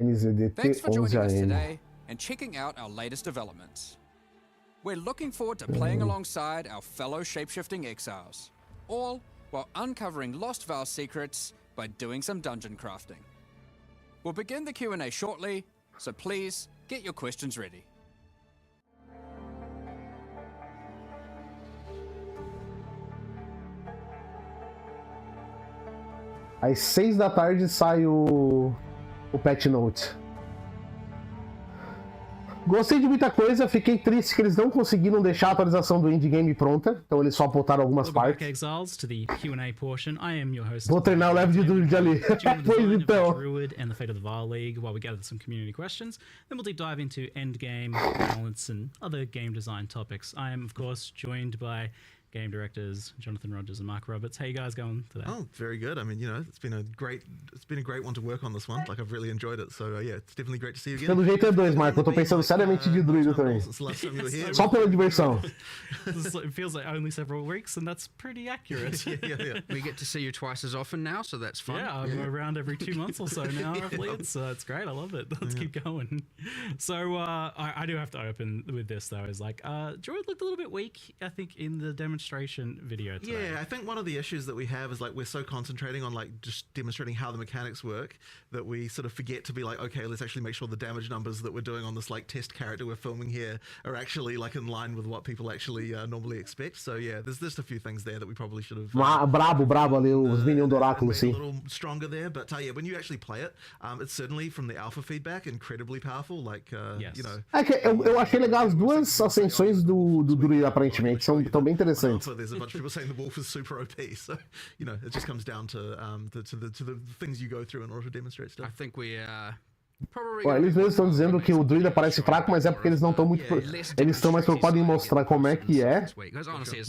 NZDT Thanks for joining us 11 AM. today and checking out our latest developments. We're looking forward to playing alongside our fellow shapeshifting exiles, all while uncovering Lost Vale secrets by doing some dungeon crafting. We'll begin the Q&A shortly, so please get your questions ready. Às 6 da tarde sai o patch note. Gostei de muita coisa, fiquei triste que eles não conseguiram deixar a atualização do endgame pronta, então eles só botaram algumas Welcome back, partes. Exiles, to the Q&A portion. I am your host. Vou treinar o level de druid ali. During the Pois design of the então. Druid and the Fate of the Vile League, while we gather some community questions, then we'll deep dive into endgame, balance, and other game design topics. I am, of course, joined by game directors Jonathan Rogers and Mark Roberts. How you guys going today? Oh, very good. I mean, you know, it's been a great one to work on this one. Like, I've really enjoyed it. So, yeah, it's definitely great to see you again. Pelo jeito é 2, Marco. Eu tô pensando seriamente de druida também. Since the last time you were here. Só pela diversão. It feels like only several weeks, and that's pretty accurate. yeah. We get to see you twice as often now, so that's fun. Yeah, I'm around every 2 months or so now, roughly. It's great. I love it. Let's keep going. So I do have to open with this though. Is like Druid looked a little bit weak, I think, in the demonstration video today. Yeah, I think one of the issues that we have is like we're so concentrating on like just demonstrating how the mechanics work that we sort of forget to be like, okay, let's actually make sure the damage numbers that we're doing on this like test character we're filming here are actually like in line with what people actually normally expect. So yeah, there's just a few things there that we probably should have Brabo ali, os minions do oráculo, made a sim. little stronger there. But yeah, when you actually play it, it's certainly from the alpha feedback incredibly powerful. Like Yes. you know, É que eu achei legal as duas ascensões do druida, aparentemente. Estão bem interessantes. alpha, there's a bunch of people saying the wolf is super OP. So you know, it just comes down to the things you go through in order to demonstrate stuff. I think we probably. Ó, eles mesmos estão dizendo que o druida parece fraco, mas é porque eles não estão muito. Eles estão mais preocupados em mostrar como é que é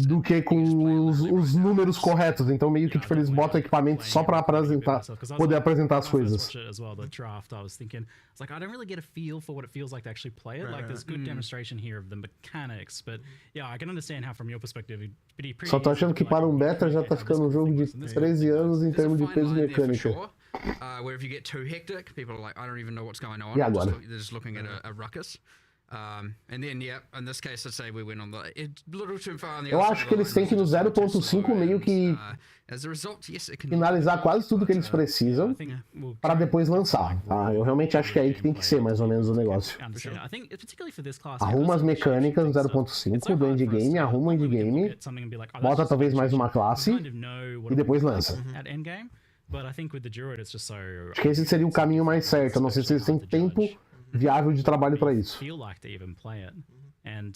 do que com os números corretos. Então meio que tipo, eles botam equipamento só pra apresentar, poder apresentar as coisas. As well, the draft, I was thinking, it's like I don't really get a feel for what it feels like to actually play it. Like there's good demonstration here of the mechanics, but yeah, I can understand how from your perspective it'd be pretty. Só tô achando que para um beta já tá ficando um jogo de 13 anos em termos de peso e mecânica. Where if you get too hectic, people are like, I don't even know what's going on. Yeah, They're agora. just looking at a ruckus. And then, yeah, in this case, I'd say we went on a little too far on the Eu acho que eles têm que no 0.5 meio que as a result, yes, it can finalizar quase tudo que eles precisam para depois lançar. Tá? Eu realmente acho que é aí que tem que ser mais ou menos o negócio. I think particularly for this class. Arruma as mecânicas no 0.5 do endgame, arruma o endgame, bota talvez mais uma classe e depois lança. At endgame, but I think with the Druid it's just so. Acho que esse seria o caminho mais certo. Eu não sei se eles têm tempo viável de trabalho para isso. Feel like to even play it. And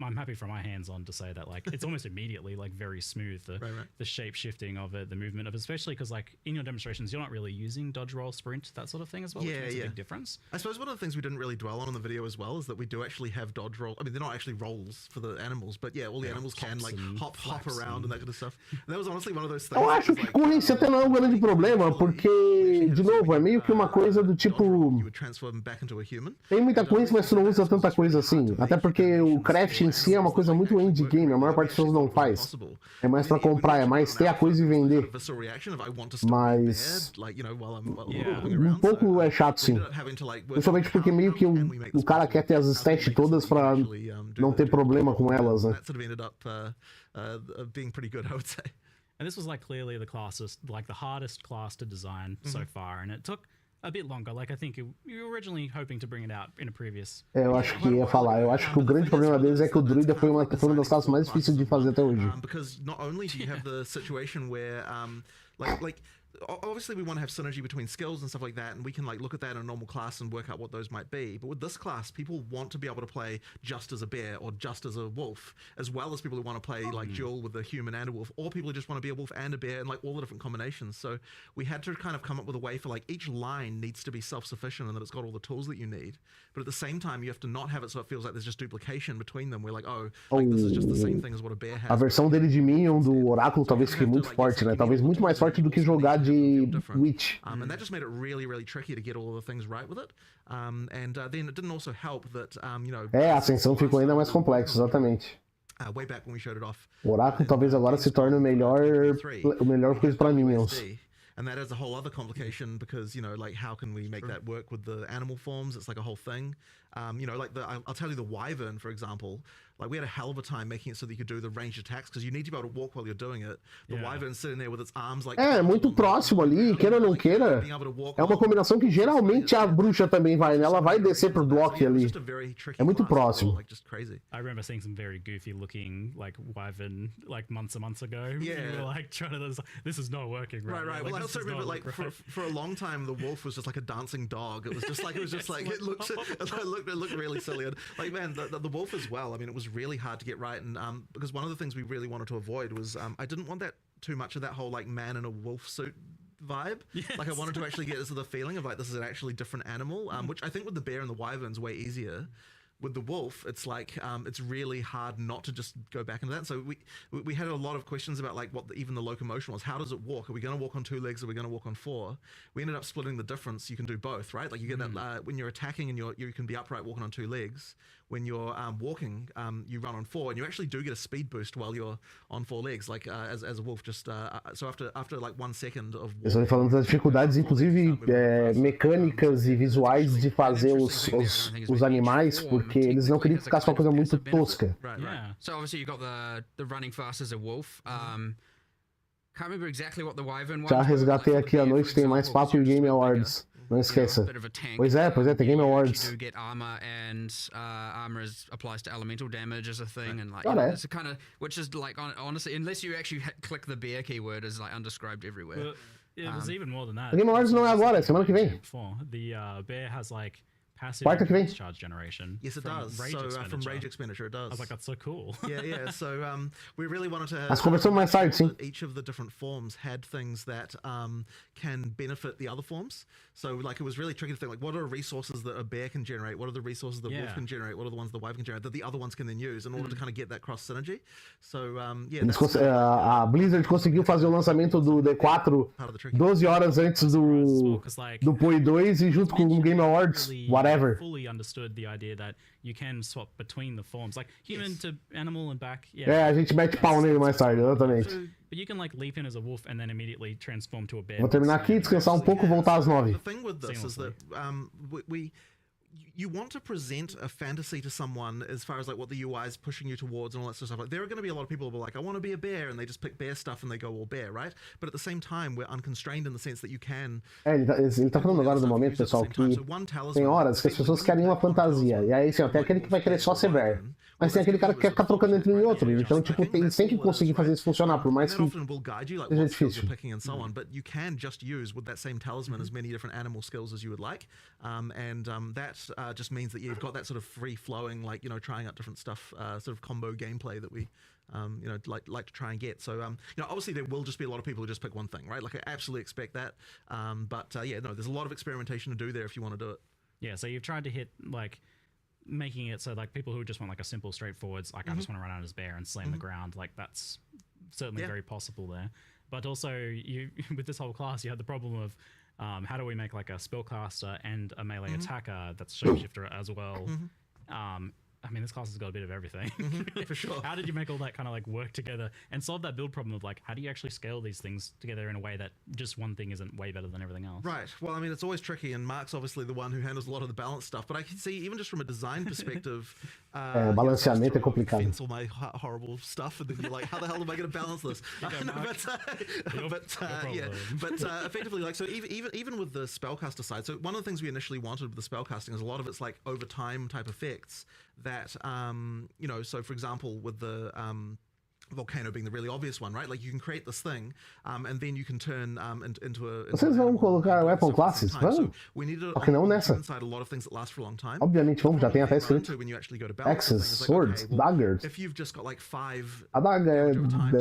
I'm happy from my hands on to say that like it's almost immediately like very smooth the shape shifting of it, the movement of it, especially because like in your demonstrations you're not really using dodge, roll, sprint, that sort of thing as well, which makes a big difference. I suppose one of the things we didn't really dwell on in the video as well is that we do actually have dodge roll. I mean, they're not actually rolls for the animals, but yeah, all the animals can like hop around and that kind of stuff. And that was honestly one of those things. Eu acho que corrência até não é um grande problema, porque, de novo, é meio que uma coisa do tipo. You would transform them back into a human. Tem muita coisa, mas tu não usa tanta coisa assim. Até porque o craft em si é uma coisa muito endgame, a maior parte das pessoas não faz. É mais pra comprar, é mais ter a coisa e vender. Mas um pouco é chato sim. Principalmente porque meio que o cara quer ter as stats todas pra não ter problema com elas, né? And this was like clearly the hardest class to design so far, and it took a bit longer. Like I think you were originally hoping to bring it out in a previous. Eu acho que ia falar. Eu acho que o grande problema deles é que o druida foi uma das classes mais difíceis de fazer até hoje. Because not only do you have the situation where like obviously we want to have synergy between skills and stuff like that, and we can like look at that in a normal class and work out what those might be. But with this class, people want to be able to play just as a bear or just as a wolf, as well as people who want to play like dual with a human and a wolf, or people who just want to be a wolf and a bear, and like all the different combinations. So we had to kind of come up with a way for like each line needs to be self-sufficient and that it's got all the tools that you need. But at the same time, you have to not have it so it feels like there's just duplication between them. We're like, oh, like this is just the same thing as what a bear has. A versão dele de Minion do Oráculo talvez fique muito forte, né? Talvez muito mais forte do que jogar de Witch. And that just made it really, really tricky to get all of the things right with it. Then it didn't also help that, you know... A ascensão ficou ainda mais complexa, exatamente. Way back when we showed it off. O Oráculo talvez agora se torne o melhor coisa para Minions. And that is a whole other complication because, you know, like how can we make that work with the animal forms? It's like a whole thing. You know, like I'll tell you the Wyvern, for example, like we had a hell of a time making it so that you could do the ranged attacks because you need to be able to walk while you're doing it. The Wyvern sitting there with its arms like... É muito próximo ali, queira ou não queira. É uma combinação que geralmente a bruxa também vai, né? Ela vai descer pro bloco ali. É muito próximo. I remember seeing some very goofy looking like Wyvern like months and months ago. Yeah. You were like trying to, this is not working right. Right. Like, well, I also remember like for a long time the wolf was just like a dancing dog. It was just like it looked really silly. And, like man, the wolf as well. I mean, it was really hard to get right, and because one of the things we really wanted to avoid was I didn't want that too much of that whole like man in a wolf suit vibe. Yes. Like I wanted to actually get this the feeling of like this is an actually different animal, which I think with the bear and the wyvern's way easier. With the wolf, it's like it's really hard not to just go back into that. So we had a lot of questions about like what even the locomotion was. How does it walk? Are we going to walk on 2 legs? Are we going to walk on 4? We ended up splitting the difference. You can do both, right? Like you get that when you're attacking and you can be upright walking on 2 legs. When you're walking, you run on 4, and you actually do get a speed boost while you're on 4 legs, like as a wolf. Just so after like 1 second of. Eu estou falando das dificuldades, inclusive mecânicas e visuais de fazer os animais, porque eles não queriam que ficasse uma coisa muito tosca. Right. So obviously you got the running fast as a wolf. Can't remember exactly what the wyvern was. Já resgatei aqui à noite, tem mais papo e Game Awards. Não esqueça. Pois é, tem Game Awards. You do get armor, and armor applies to elemental damage as a thing, and like it's a kind of, which is like honestly, unless you actually click the bear keyword, is like undescribed everywhere. It was even more than that. O Game Awards não é agora, é semana que vem. The bear has like passive charge generation. Yes, it does. From rage expenditure, it does. I was like, that's so cool. Yeah. So we really wanted to. As conversamos mais tarde, sim. Each of the different forms had things that can benefit the other forms. So like it was really tricky to think like, what are resources that a bear can generate? What are the resources that wolf can generate? What are the ones the wyvern can generate that the other ones can then use in order to kind of get that cross synergy? So a Blizzard conseguiu fazer o lançamento do D4 12 horas antes do POE 2 e junto com o Game Awards, whatever. Fully understood the idea that you can swap between the forms, like human to animal and back. A gente mete pau nele mais tarde, exatamente. But you can like leap in as a wolf and then immediately transform to a bear. Vou terminar aqui, descansar um pouco, voltar às 9. The thing with this is that you want to present a fantasy to someone as far as like what the UI is pushing you towards and all that sort of stuff. Like there are going to be a lot of people who are like, I want to be a bear, and they just pick bear stuff and they go all bear, right? But at the same time, we're unconstrained in the sense that you can. Ele tá falando agora do momento, pessoal, que tem horas que as pessoas querem uma fantasia. E aí, assim, tem aquele que vai querer só ser bear. Mas tem aquele cara que quer ficar trocando entre um e outro. Então, tipo, eles têm que conseguir fazer isso funcionar, por mais que seja difícil. But you can just use with that same talisman as many different animal skills as you would like. That just means that you've got that sort of free-flowing, like, you know, trying out different stuff, sort of combo gameplay that we, you know, like to try and get. So, you know, obviously there will just be a lot of people who just pick one thing, right? Like, I absolutely expect that. There's a lot of experimentation to do there if you want to do it. Yeah, so you've tried to hit, like, making it so, like, people who just want, like, a simple, straightforward, like, I just want to run out as bear and slam the ground, like, that's certainly very possible there. But also, you with this whole class, you had the problem of, how do we make like a spellcaster and a melee attacker that's shapeshifter as well? I mean, this class has got a bit of everything. For sure. How did you make all that kind of like work together and solve that build problem of like, how do you actually scale these things together in a way that just one thing isn't way better than everything else? Right. Well, I mean, it's always tricky, and Mark's obviously the one who handles a lot of the balance stuff. But I can see, even just from a design perspective, balanceamento é complicado. All my horrible stuff, and then you're like, how the hell am I going to balance this? Effectively, like, so even with the spellcaster side, so one of the things we initially wanted with the spellcasting is a lot of it's like over time type effects that, you know, so for example, with the volcano being the really obvious one, right? Like you can create this thing, and then you can turn into a. Vocês vão colocar weapon classes? Vamos? Só que não nessa. Inside a lot of things that last for a long time. Obviamente vamos, já tem até escrito. When you actually go to balance, Axes, swords, daggers. If you've just got like 5. A daga é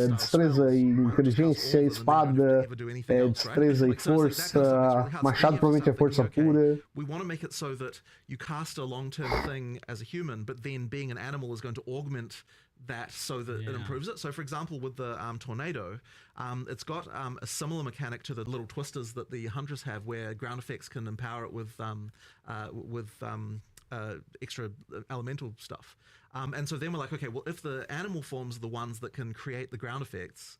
destreza e inteligência, espada é destreza e força, machado provavelmente é força pura. We want to make it so that you cast a long-term thing as a human, but then being an animal is going to augment that so that it improves it. So for example, with the tornado, it's got a similar mechanic to the little twisters that the hunters have, where ground effects can empower it with extra elemental stuff. And so then we're like, okay, well, if the animal forms are the ones that can create the ground effects,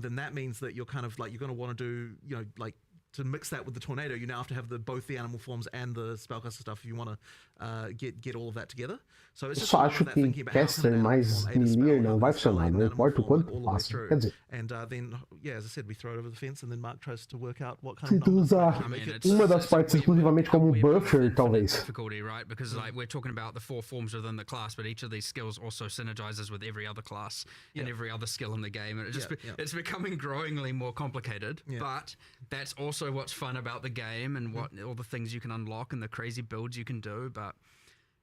then that means that you're kind of like, you're going to want to do, you know, like, to mix that with the tornado, you now have to have both the animal forms and the spellcaster stuff if you want to get all of that together. So it's just só acho que caster mais melee não vai funcionar, não importa o quanto faça. Quer dizer, and then, yeah, as I said, we throw it over the fence, and then Mark tries to work out what kind se of tu usar uma das partes exclusivamente como buffer, talvez. Difficulty, right? Because like we're talking about the 4 forms within the class, but each of these skills also synergizes with every other class and every other skill in the game, and it just it's becoming growingly more complicated. But that's also what's fun about the game, and what all the things you can unlock and the crazy builds you can do. But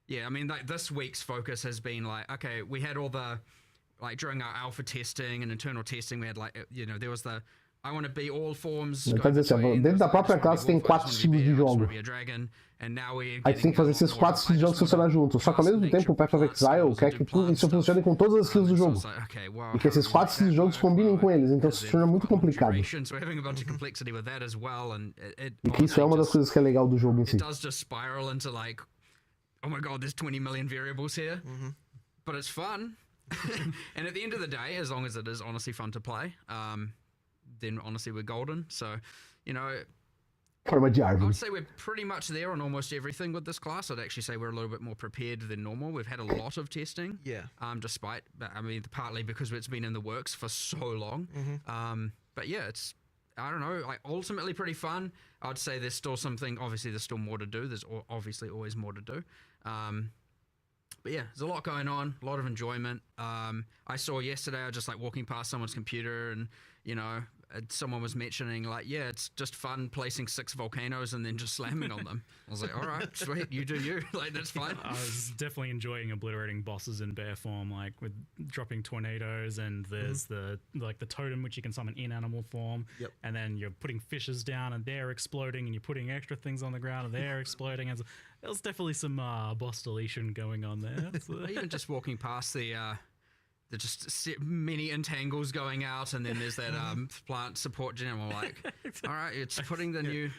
yeah, I mean, like this week's focus has been like, okay, we had all the, like during our alpha testing and internal testing, we had like, you know, there was the I want to be all forms. Quer dizer, dentro da própria classe tem 4 estilos de jogo. Aí tem que fazer esses 4 estilos de jogo funcionar juntos. Só que ao mesmo tempo o Path of Exile quer que isso funcione com todas as skills do jogo. E que esses 4 estilos de jogos combinem com eles, então isso se torna muito complicado. E que isso é uma das coisas que é legal do jogo em si. Oh my god, there's 20 million variables here. But it's fun. And at the end of the day, as long as it is honestly fun to play, then honestly we're golden. So, you know, Forma de I árvore. would say we're pretty much there on almost everything with this class. I'd actually say we're a little bit more prepared than normal. We've had a lot of testing. Yeah. Despite, I mean, partly because it's been in the works for so long. But yeah, it's, I don't know, like ultimately pretty fun. I'd say there's still something, obviously there's still more to do. There's obviously always more to do. But yeah, there's a lot going on, a lot of enjoyment. I saw yesterday, I was just like walking past someone's computer, and, you know, someone was mentioning like, yeah, it's just fun placing 6 volcanoes and then just slamming on them. I was like, all right, sweet, you do you. Like, that's fine. I was definitely enjoying obliterating bosses in bear form, like with dropping tornadoes, and there's the totem which you can summon in animal form. And then you're putting fishes down and they're exploding, and you're putting extra things on the ground and they're exploding. And there's definitely some boss deletion going on there. Even just walking past the just many entangles going out, and then there's that plant support gem. I'm like, all right, it's putting the new.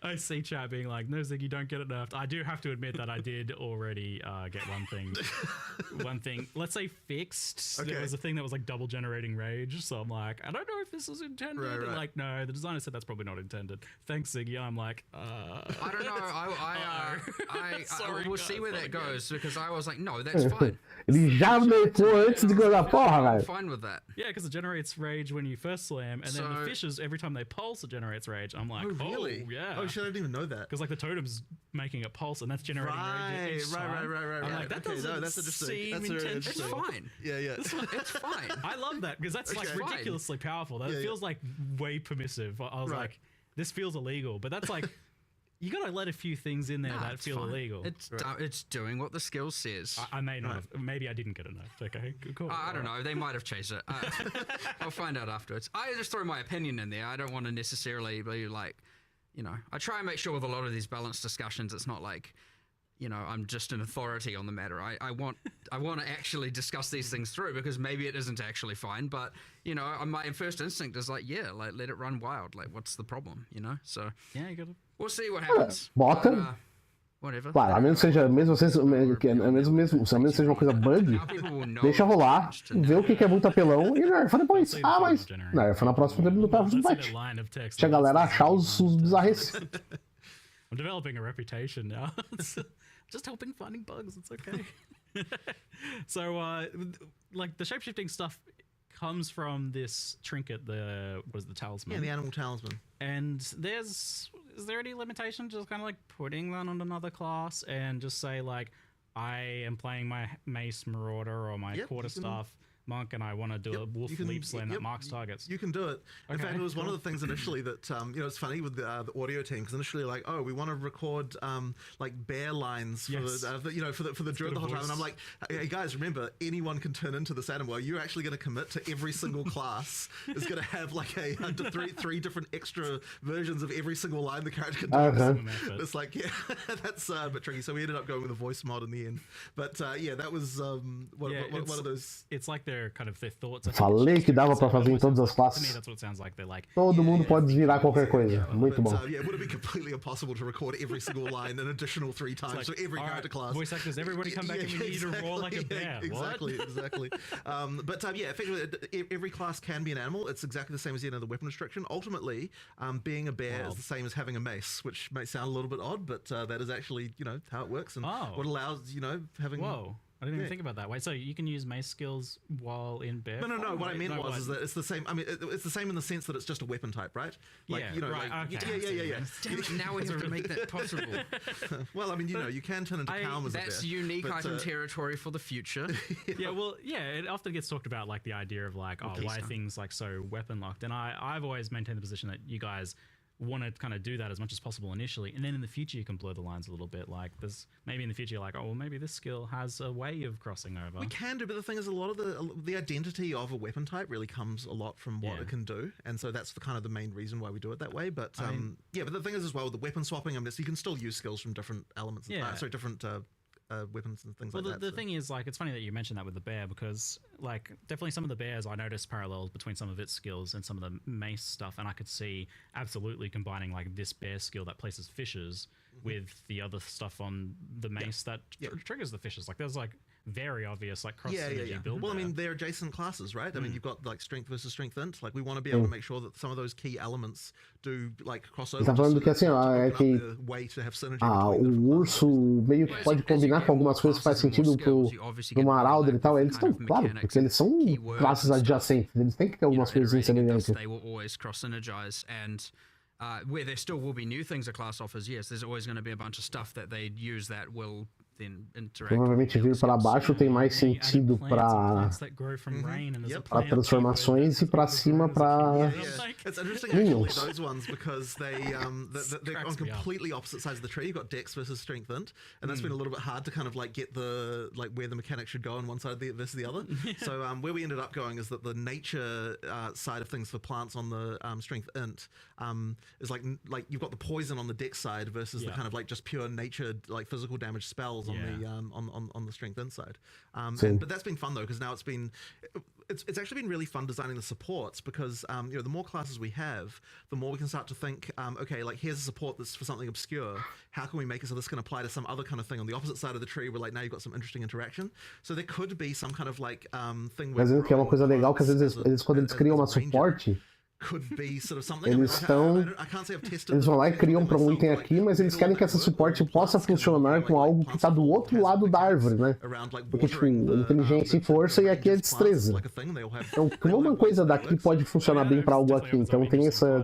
I see chat being like, no, Ziggy, don't get it nerfed. I do have to admit that I did already get one thing, let's say fixed. There was a thing that was like double generating rage. So I'm like, I don't know if this was intended. Right. And like, no, the designer said that's probably not intended. Thanks, Ziggy. I'm like, I don't know. We'll see where that goes, because I was like, no, that's fine. Ele já nerfou antes de coisa porra, I'm velho. fine with that. Yeah, because it generates rage when you first slam, and then the fishes, every time they pulse, it generates rage. I'm like, oh, really? Oh, yeah. Oh, shit, I didn't even know that. Because like the totem's making it pulse, and that's generating rage. Right. I'm like, that doesn't that's interesting. seem intentional. It's fine. Yeah. It's fine. I love that, because that's like ridiculously powerful. That feels like way permissive. I was like, this feels illegal, but that's like, you gotta let a few things in there that feel illegal. It's doing what the skill says. I may not have. Maybe I didn't get enough. Okay, cool. I don't know. They might have changed it. I'll find out afterwards. I just throw my opinion in there. I don't want to necessarily be like, you know, I try and make sure with a lot of these balanced discussions, it's not like, you know, I'm just an authority on the matter. I want to actually discuss these things through, because maybe it isn't actually fine, but, you know, my first instinct is like, yeah, like let it run wild. Like, what's the problem, you know? So yeah, you gotta. We'll see what happens. Bota. whatever. Claro, a menos que seja, mesmo seja uma coisa bug, Now people will know deixa rolar, vê o que é muito apelão e nerfa depois. Ah, mas nerfa na próxima do próximo That's in patch. that line of text. Deixa a galera achar os bizarrices. I'm developing a reputation now. It's just helping finding bugs. It's okay. So, like the shapeshifting stuff comes from this trinket, the talisman? Yeah, the animal talisman. And is there any limitation just kind of like putting that on another class and just say like, I am playing my mace marauder or my quarterstaff monk and I want to do a wolf leap slam that marks targets? You can do it. In fact, it was one of the things initially that, it's funny with the audio team, because initially like, oh, we want to record like bear lines for the druid the whole time. And I'm like, hey guys, remember, anyone can turn into this animal. You're actually going to commit to every single class is going to have like three different extra versions of every single line the character can do. It's like, yeah, that's a bit tricky. So we ended up going with a voice mod in the end. But that was one of those. It's like their kind of their thoughts. Falei que dava pra fazer em todas as To me, classes. that's what it sounds like. They're like, Todo mundo pode virar qualquer coisa. Muito bom. It would have been completely impossible to record every single line an additional 3 times like, for every all character right, class. voice actors, everybody come back and we need to roar like a bear. Exactly. Effectively, every class can be an animal. It's exactly the same as the weapon restriction. Ultimately, being a bear is the same as having a mace, which may sound a little bit odd, but that is actually how it works and what allows having. Whoa. I didn't even think about that. Wait, so you can use mace skills while in bear? No. What I meant was that it's the same. I mean, it's the same in the sense that it's just a weapon type, right? Like, right. Okay. Yeah. Damn it, now we have to make that possible. Well, I mean, you can turn into Calm as a bear. That's unique item territory for the future. It often gets talked about like the idea of like, why are things like so weapon locked? And I've always maintained the position that you guys want to kind of do that as much as possible initially, and then in the future you can blur the lines a little bit. Like there's maybe in the future you're like, oh well, maybe this skill has a way of crossing over. We can do, but the thing is, a lot of the identity of a weapon type really comes a lot from what it can do, and so that's the main reason why we do it that way. But but the thing is as well with the weapon swapping, you can still use skills from different elements. Different weapons and things like that. The thing is, like, it's funny that you mentioned that with the bear, because like definitely some of the bears I noticed parallels between some of its skills and some of the mace stuff, and I could see absolutely combining like this bear skill that places fishes with the other stuff on the mace that triggers the fishes. Like there's like very obvious like cross synergy build. Well, I mean, they're adjacent classes, right? I mean, you've got like strength versus strength int. Like we want to be able to make sure that some of those key elements do like crossover. Tá falando que assim, ó, é que o urso meio que pode combinar com algumas coisas que faz sentido pro Marauder e tal. Eles estão, claro, porque eles são classes adjacentes. Eles têm que ter algumas coisas semelhantes. They will always cross synergize, and where there still will be new things a class offers, yes, there's always going to be a bunch of stuff that they use that will then interact. Provavelmente vir para baixo tem mais sentido para transformações e para cima para It's interesting actually those ones because they're on completely opposite sides of the tree. You've got Dex versus Strength int, and that's been a little bit hard to kind of like get the like where the mechanic should go on one side versus the other. So where we ended up going is that the nature side of things for plants on the Strength int is like you've got the poison on the Dex side versus the kind of like just pure nature like physical damage spells on the on the Strength int side. But that's been fun though, because now it's actually been really fun designing the supports, because the more classes we have, the more we can start to think, okay, like here's a support that's for something obscure. How can we make it so this can apply to some other kind of thing on the opposite side of the tree, where like now you've got some interesting interaction. So there could be some kind of like thing where às vezes que é uma coisa legal que às vezes eles quando eles criam uma suporte, eles vão lá e criam para um item aqui, mas eles querem que essa suporte possa funcionar com algo que está do outro lado da árvore, né? Porque, tipo, inteligência e força, e aqui é destreza. Então, como uma coisa daqui pode funcionar bem para algo aqui? Então tem essa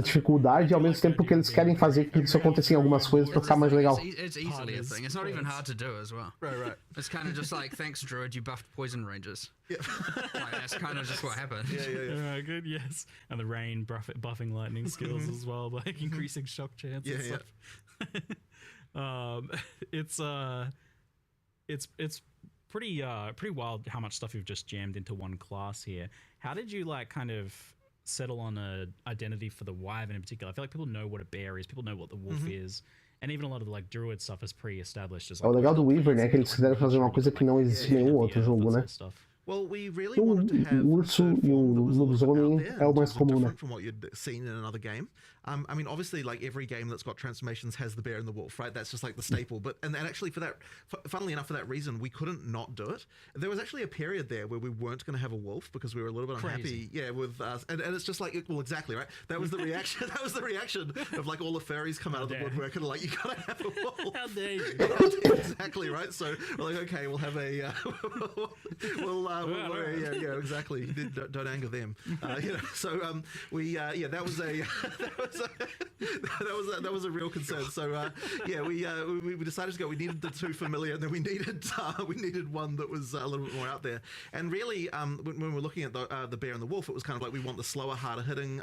dificuldade, ao mesmo tempo que eles querem fazer que isso aconteça em algumas coisas para ficar mais legal. It's easily a thing. It's not even hard to do as well. Right. It's kind of just like, thanks, Druid, you buffed Poison Rangers. Yeah. Like, that's kind of just what happened. Yeah. Good, yes. And the rain buffing lightning skills as well, like increasing shock chance and stuff. It's pretty wild how much stuff you've just jammed into one class here. How did you like kind of settle on a identity for the wyvern in particular? I feel like people know what a bear is, people know what the wolf is. And even a lot of the like druid stuff is pre-established as O legal do Weaver, né, que eles quiseram fazer uma coisa que não existe em nenhum outro jogo, né? Well, we really O wanted to have urso a e form that o was a little bit lobisomem out there é o in mais terms of comum, né? different from what you'd seen in another game. I mean, obviously, like every game that's got transformations has the bear and the wolf, right? That's just like the staple. But and actually, for that, funnily enough, for that reason, we couldn't not do it. There was actually a period there where we weren't going to have a wolf because we were a little bit unhappy. Yeah, with us, and it's just like, well, exactly, right? That was the reaction. That was the reaction of like all the furries come out of the woodwork and like, you gotta have a wolf. How dare you? Exactly, right? So we're like, okay, we'll have a, yeah, exactly. Don't anger them. You know, so that was a that was a real concern. So we decided to go. We needed the two familiar, and then we needed one that was a little bit more out there. And really, when we were looking at the bear and the wolf, it was kind of like we want the slower, harder hitting.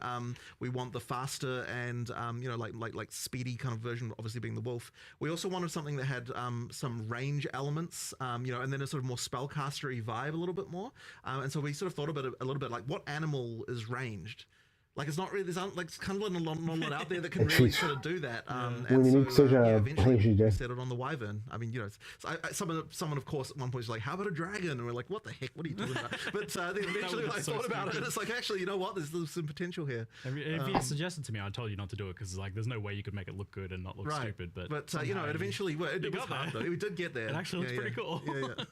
We want the faster and like speedy kind of version, obviously being the wolf. We also wanted something that had some range elements, and then a sort of more spellcastery vibe a little bit more. And so we sort of thought about it a little bit like, what animal is ranged? Like, it's not really, there's like kind of not a lot out there that can really sort of do that. inimigo seja eventually ranged, we settled on the wyvern. I mean, someone of course at one point was like, how about a dragon? And we're like, what the heck? What are you talking about? But then eventually I thought about it, and it's like, actually, you know what? There's some potential here. If you suggested to me, I told you not to do it because like there's no way you could make it look good and not look stupid. But it eventually it was hard though. We did get there. It actually looks pretty cool. Yeah.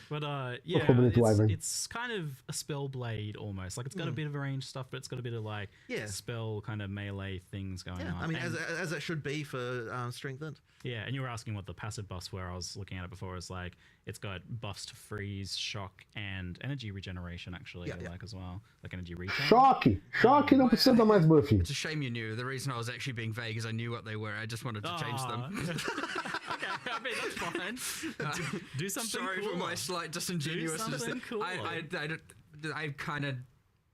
But it's kind of a spell blade almost. Like, it's got a bit of range stuff, but it's got a bit of like spell kind of melee things going on. I mean, as it should be for strength int. Yeah, and you were asking what the passive buffs were. I was looking at it before. It's like it's got buffs to freeze, shock, and energy regeneration actually, like as well, like energy recharge. Choque não precisa dar mais buff. It's a shame you knew. The reason I was actually being vague is I knew what they were. I just wanted to change them. Okay, I mean, that's fine. Do something Sorry cool. for my slight disingenuousness. Do something cool. I kind of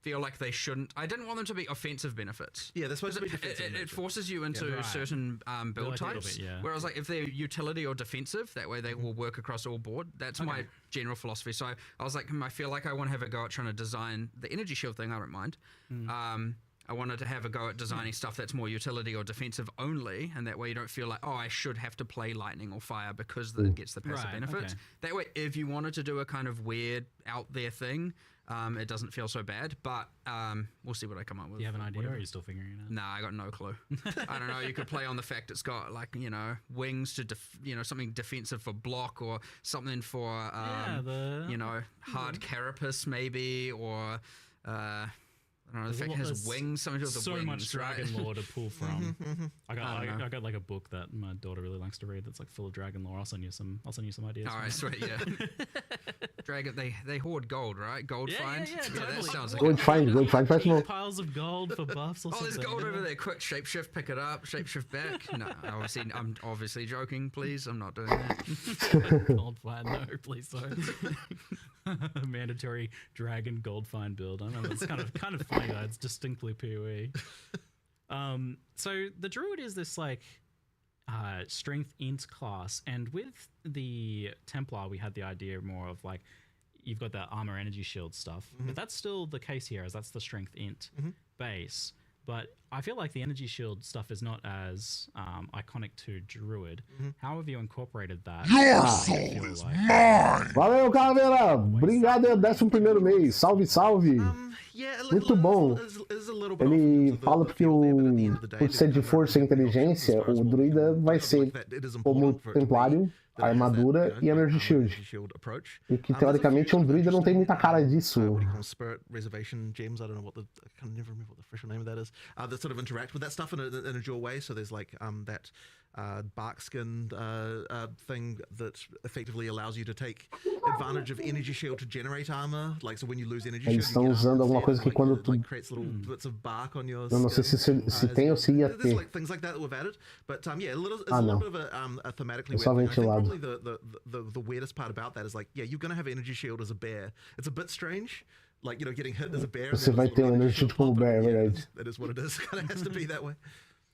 feel like they shouldn't. I didn't want them to be offensive benefits. Yeah, they're supposed to be defensive. It forces you into certain build types. Whereas, like, if they're utility or defensive, that way they will work across all board. That's my general philosophy. So I was like, I feel like I want to have a go at trying to design the energy shield thing. I don't mind. I wanted to have a go at designing stuff that's more utility or defensive only, and that way you don't feel like, oh, I should have to play lightning or fire because it gets the passive benefits. That way, if you wanted to do a kind of weird out there thing, it doesn't feel so bad, but we'll see what I come up with. Do you have an idea, or are you still figuring it out? Nah, I got no clue. I don't know. You could play on the fact it's got, like, wings to, something defensive for block, or something for, hard carapace maybe, or... I don't know, the fact it has wings, something to do with the wings, much dragon lore to pull from. I know. got like a book that my daughter really likes to read that's like full of dragon lore. I'll send you some ideas. All right, sweet, yeah. Dragon, they hoard gold, right? Gold finds. Yeah, totally. That sounds like Gold find festival. Piles of gold for buffs or something. there's gold over there. Quick, shapeshift, pick it up. Shapeshift back. No, I'm obviously joking. Please, I'm not doing that. Gold find, no, please don't. Mandatory dragon gold find build. I know it's kind of funny though. It's distinctly POE. So the druid is this like strength int class, and with the Templar we had the idea more of like you've got that armor energy shield stuff, but that's still the case here, as that's the strength int base. But I feel like the energy shield stuff is not as iconic to druid. How have you incorporated that? Your soul is mine! Valeu, Caveira! Obrigado, 11º mês. Salve, salve! Muito bom. Ele fala porque por ser de força e inteligência, o druida vai ser como templário, a armadura e energy shield. E que teoricamente um druida não tem muita cara disso. Spirit reservation gems. I don't know what I can never remember what the official name of that is. That sort of interact with that stuff in a dual way. So there's like that bark skin thing that effectively allows you to take advantage of energy shield to generate armor. Like, so when you lose energy shield, eles estão usando alguma coisa que quando tu... creates little bits of bark on your Eu não sei se tem ou se ia ter. There's like things like that we've added, but it's a little bit of a thematically weird thing. I think probably the weirdest part about that is like, you're gonna have energy shield as a bear. It's a bit strange. Like, getting hit as a bear. Você vai ter energy shield como bear, é verdade. That is what it is. Kind of has to be that way.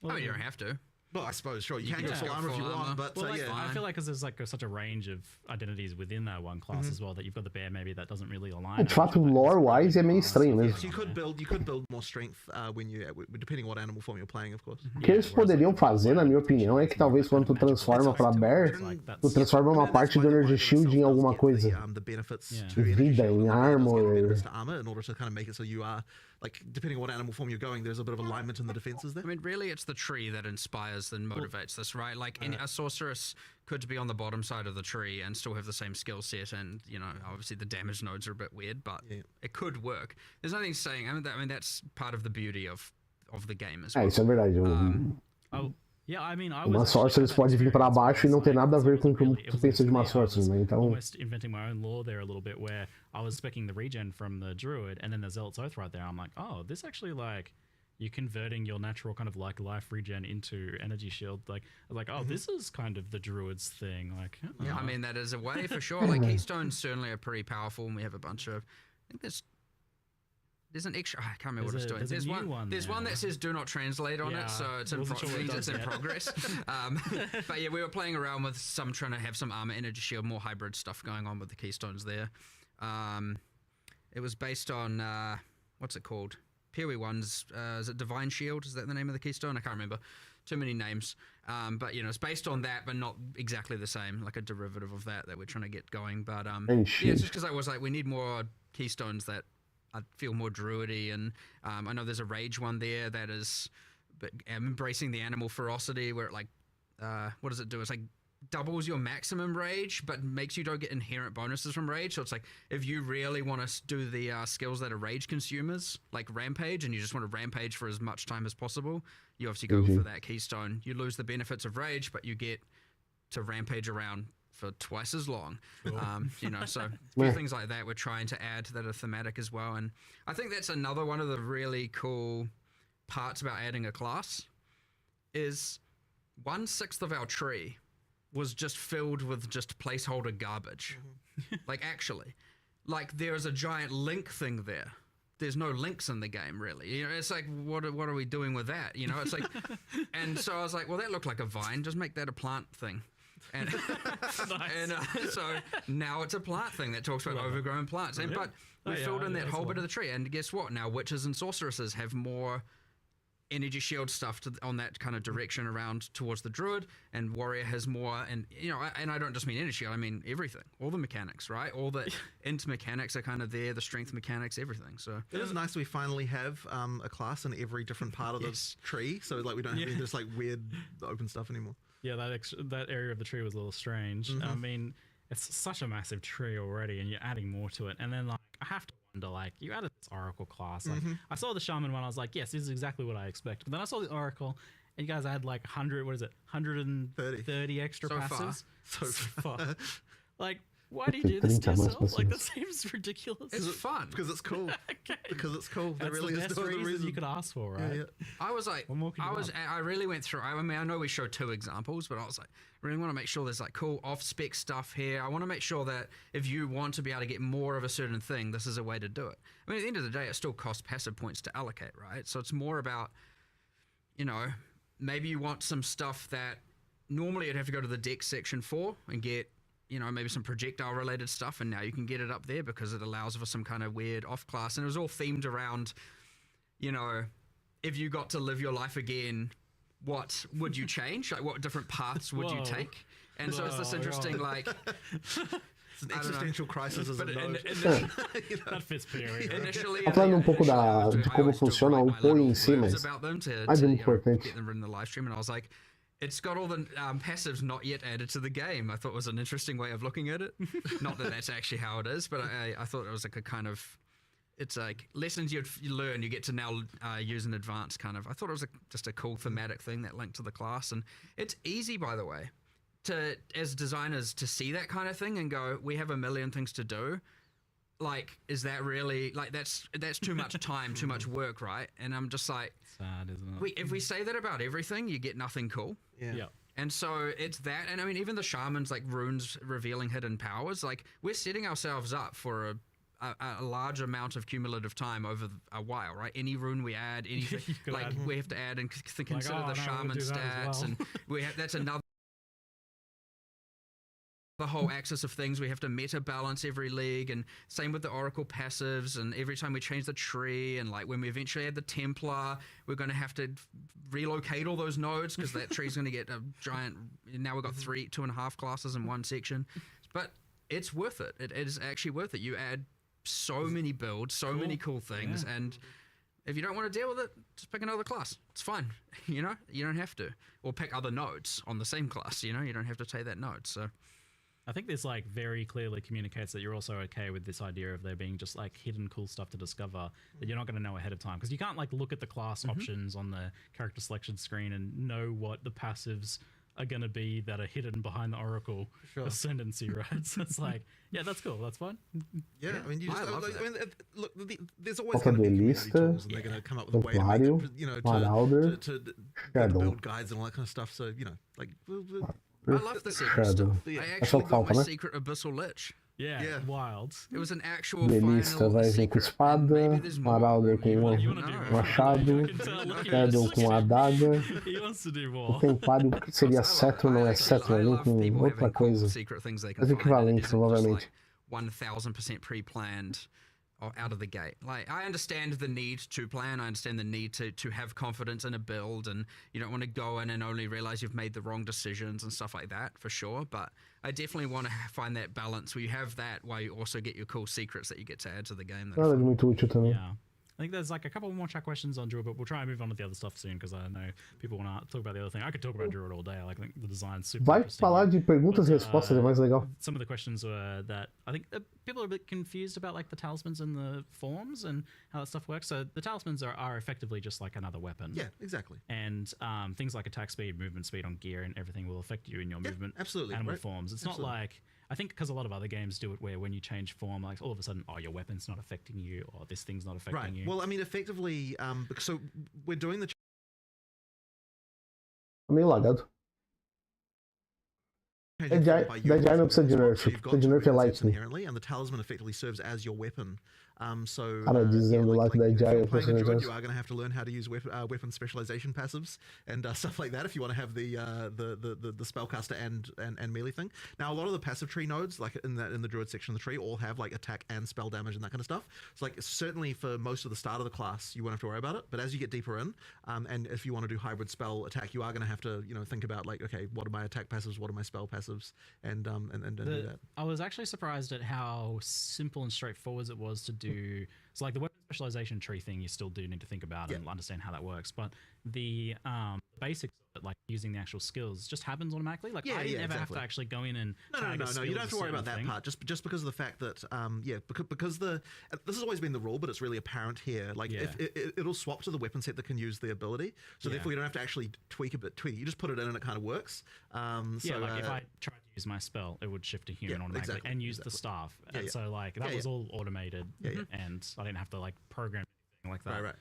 I mean, you don't have to. Well, I suppose, sure, you can can get full go armor if full you want, armor. but Well, like, yeah. I feel like because there's like such a range of identities within that one class as well that you've got the bear maybe that doesn't really align. De fato, lore-wise, é meio estranho mesmo. So you could build more strength when you, depending on what animal form you're playing, of course. O que eles poderiam fazer, na minha opinião, é que talvez quando tu transforma pra Bear, tu transforma uma parte do Energy Shield em alguma coisa. The benefits Yeah. to energy Vida, shield, em the bear does get armor. benefits to armor in order to kind of make it so you are, like, depending on what animal form you're going, there's a bit of alignment in the defenses there. I mean, really, it's the tree that inspires and motivates this, right? Like, a sorceress could be on the bottom side of the tree and still have the same skill set, and obviously the damage nodes are a bit weird, but it could work. There's nothing saying. I mean, that's part of the beauty of the game as well. Isso é verdade. Yeah, I mean, I Uma was Sorceress pode vir pra baixo e não ter nada a ver com o que tu pensa de uma Sorceress, né? Então, almost inventing my own lore there a little bit, where I was specking the regen from the druid, and then the Zealot's Oath right there. I'm like, oh, this actually like you're converting your natural kind of like life regen into energy shield. Like, oh, this is kind of the druid's thing. Like, Yeah, I mean, that is a way for sure. Like, keystones certainly are pretty powerful, and we have a bunch of. I think there's an extra. I can't remember what it's doing. There's a new one There's there. one that says "Do not translate" on Yeah, it, so it's in, wasn't sure what it does in yet. progress. But yeah, we were playing around with some, trying to have some armor, energy shield, more hybrid stuff going on with the keystones there. It was based on what's it called? POE 1's is it Divine Shield? Is that the name of the keystone? I can't remember. Too many names. But it's based on that, but not exactly the same, like a derivative of that we're trying to get going. But yeah, it's just because I was like, we need more keystones that I feel more druidy, and I know there's a rage one there that is embracing the animal ferocity, where it like what does it do? It's like doubles your maximum rage, but makes you don't get inherent bonuses from rage. So it's like, if you really want to do the skills that are rage consumers, like rampage, and you just want to rampage for as much time as possible, you obviously go for that keystone. You lose the benefits of rage, but you get to rampage around for twice as long. So a few things like that we're trying to add that are thematic as well. And I think that's another one of the really cool parts about adding a class is 1/6 of our tree was just filled with just placeholder garbage. Like, actually, like, there's a giant link thing there. There's no links in the game, really. It's like, what are we doing with that? It's like, and so I was like, well, that looked like a vine. Just make that a plant thing. And, so now it's a plant thing that talks about overgrown plants. And but we filled in that whole bit of the tree. And guess what? Now witches and sorceresses have more energy shield stuff on that kind of direction around towards the druid, and warrior has more, and and I don't just mean energy shield, I mean everything, all the mechanics, right? All the int mechanics are kind of there, the strength mechanics, everything. So it is nice that we finally have a class in every different part of the tree, so like we don't have any just like weird open stuff anymore. Yeah, that area of the tree was a little strange. I mean, it's such a massive tree already, and you're adding more to it, and then like I have to wonder, like, you added this Oracle class. Like, I saw the Shaman one, I was like, yes, this is exactly what I expected. But then I saw the Oracle, and you guys had like 130 extra So passives. So far. Like, why do you do this to yourself? Like, that seems ridiculous. it's fun. because it's cool. Okay. Because it's cool. That That's really the is best the reason you could ask for, right? Yeah. I was like, What more could you want? I really went through. I mean, I know we showed 2 examples, but I was like, I really want to make sure there's like cool off-spec stuff here. I want to make sure that if you want to be able to get more of a certain thing, this is a way to do it. I mean, at the end of the day, it still costs passive points to allocate, right? So it's more about, maybe you want some stuff that normally you'd have to go to the deck section for and get, maybe some projectile related stuff, and now you can get it up there because it allows for some kind of weird off class. And it was all themed around, if you got to live your life again, what would you change? Like, what different paths would you take? And so it's this interesting, like, It's an existential crisis as a but node. That fits period. initially, Falando pouco de como funciona o POE em si, mas about them to é you know, importante. get them in the live stream, and I was like, it's got all the passives not yet added to the game. I thought it was an interesting way of looking at it. Not that that's actually how it is, but I thought it was like a kind of, it's like lessons you learn, you get to now use in advance kind of. I thought it was just a cool thematic thing that linked to the class. And it's easy, by the way, to as designers to see that kind of thing and go, we have a million things to do. Like, is that really, like, that's too much time, too much work, right? And I'm just like, Sad, isn't it? if we say that about everything, you get nothing cool. Yeah. And so it's that, and I mean, even the shamans, like runes revealing hidden powers, like we're setting ourselves up for a large amount of cumulative time over a while, right? Any rune we add, anything, like we have to add and consider the shaman stats, and that's another the whole axis of things. We have to meta balance every league, and same with the oracle passives, and every time we change the tree, and like when we eventually add the Templar, we're going to have to relocate all those nodes because that tree's going to get a giant. Now we've got 2.5 classes in one section, but it's worth it. It is actually worth it. You add so many builds, so many cool things, and if you don't want to deal with it, just pick another class. It's fine. You know, you don't have to, or pick other nodes on the same class. You know, you don't have to take that node. So I think this like very clearly communicates that you're also okay with this idea of there being just like hidden cool stuff to discover that you're not going to know ahead of time, because you can't like look at the class options on the character selection screen and know what the passives are going to be that are hidden behind the oracle ascendancy, right? So it's like, yeah, that's cool, that's fine. Yeah, I mean, you just look. There's always Falta going to de be community lista, tools, and they're going to come up with a way to make Templário, it, you know, Marauder, to Shadow. build guides and all that kind of stuff. So you know, like. I love the secret Shadow. stuff. Yeah. I That's what actually got my falta, né? secret abyssal lich. Yeah, wild. It was an actual De lista final vai vir com secret, and maybe espada, there's more. Marauder com You wanna do machado, I can tell, look at Shadow this. com adaga, He wants to do o more. Templário que seria cetro, não é cetro, vai vir com outra coisa. Secret things they can Mas find, equivalente, and it isn't just provavelmente. like 1000% pre-planned out of the gate. Like, I understand the need to plan, I understand the need to have confidence in a build, and you don't want to go in and only realize you've made the wrong decisions and stuff like that, for sure, but I definitely want to find that balance where you have that while you also get your cool secrets that you get to add to the game. That are Nada de fun. muito útil também. Yeah. I think there's like a couple more chat questions on Druid, but we'll try and move on to the other stuff soon, because I know people want to talk about the other thing. I could talk about Druid all day. I think the design's super Vai interesting. falar de perguntas e respostas, é mais legal. Some of the questions were that I think people are a bit confused about like the talismans and the forms and how that stuff works. So the talismans are effectively just like another weapon. Yeah, exactly. And things like attack speed, movement speed on gear, and everything will affect you in your movement. absolutely, Animal right. forms. It's Absolutely. not like, I think because a lot of other games do it where when you change form, like all of a sudden, oh, your weapon's not affecting you, or this thing's not affecting Right. you. Well, I mean, effectively, so we're doing the Tá meio lagado. changing Dead form by Dead Giant não precisa de so nerf. you've got Precisa de nerf é two lightning. inherently, and the talisman effectively serves as your weapon. So Cara, dizendo lá que Dead if you're Giant playing a precisa druid, de you are going to have to learn how to use weapon specialization passives and stuff like that if you want to have the spellcaster and melee thing. Now, a lot of the passive tree nodes, like in the druid section of the tree, all have like attack and spell damage and that kind of stuff. So like certainly for most of the start of the class, you won't have to worry about it. But as you get deeper in, and if you want to do hybrid spell attack, you are going to have to think about like, okay, what are my attack passives, what are my spell passives, and do that. I was actually surprised at how simple and straightforward it was to do. So like the weapon specialization tree thing, you still do need to think about and understand how that works. But the basics of it, like using the actual skills, just happens automatically. Like I didn't ever have to actually go in and No, you don't have to worry about that part. Just because of the fact that because this has always been the rule, but it's really apparent here. Like if it'll swap to the weapon set that can use the ability, so therefore you don't have to actually tweak. You just put it in and it kind of works. So like if I tried to use my spell, it would shift to human automatically and use the staff. And so like that was all automated, and I didn't have to like program anything like that. Right.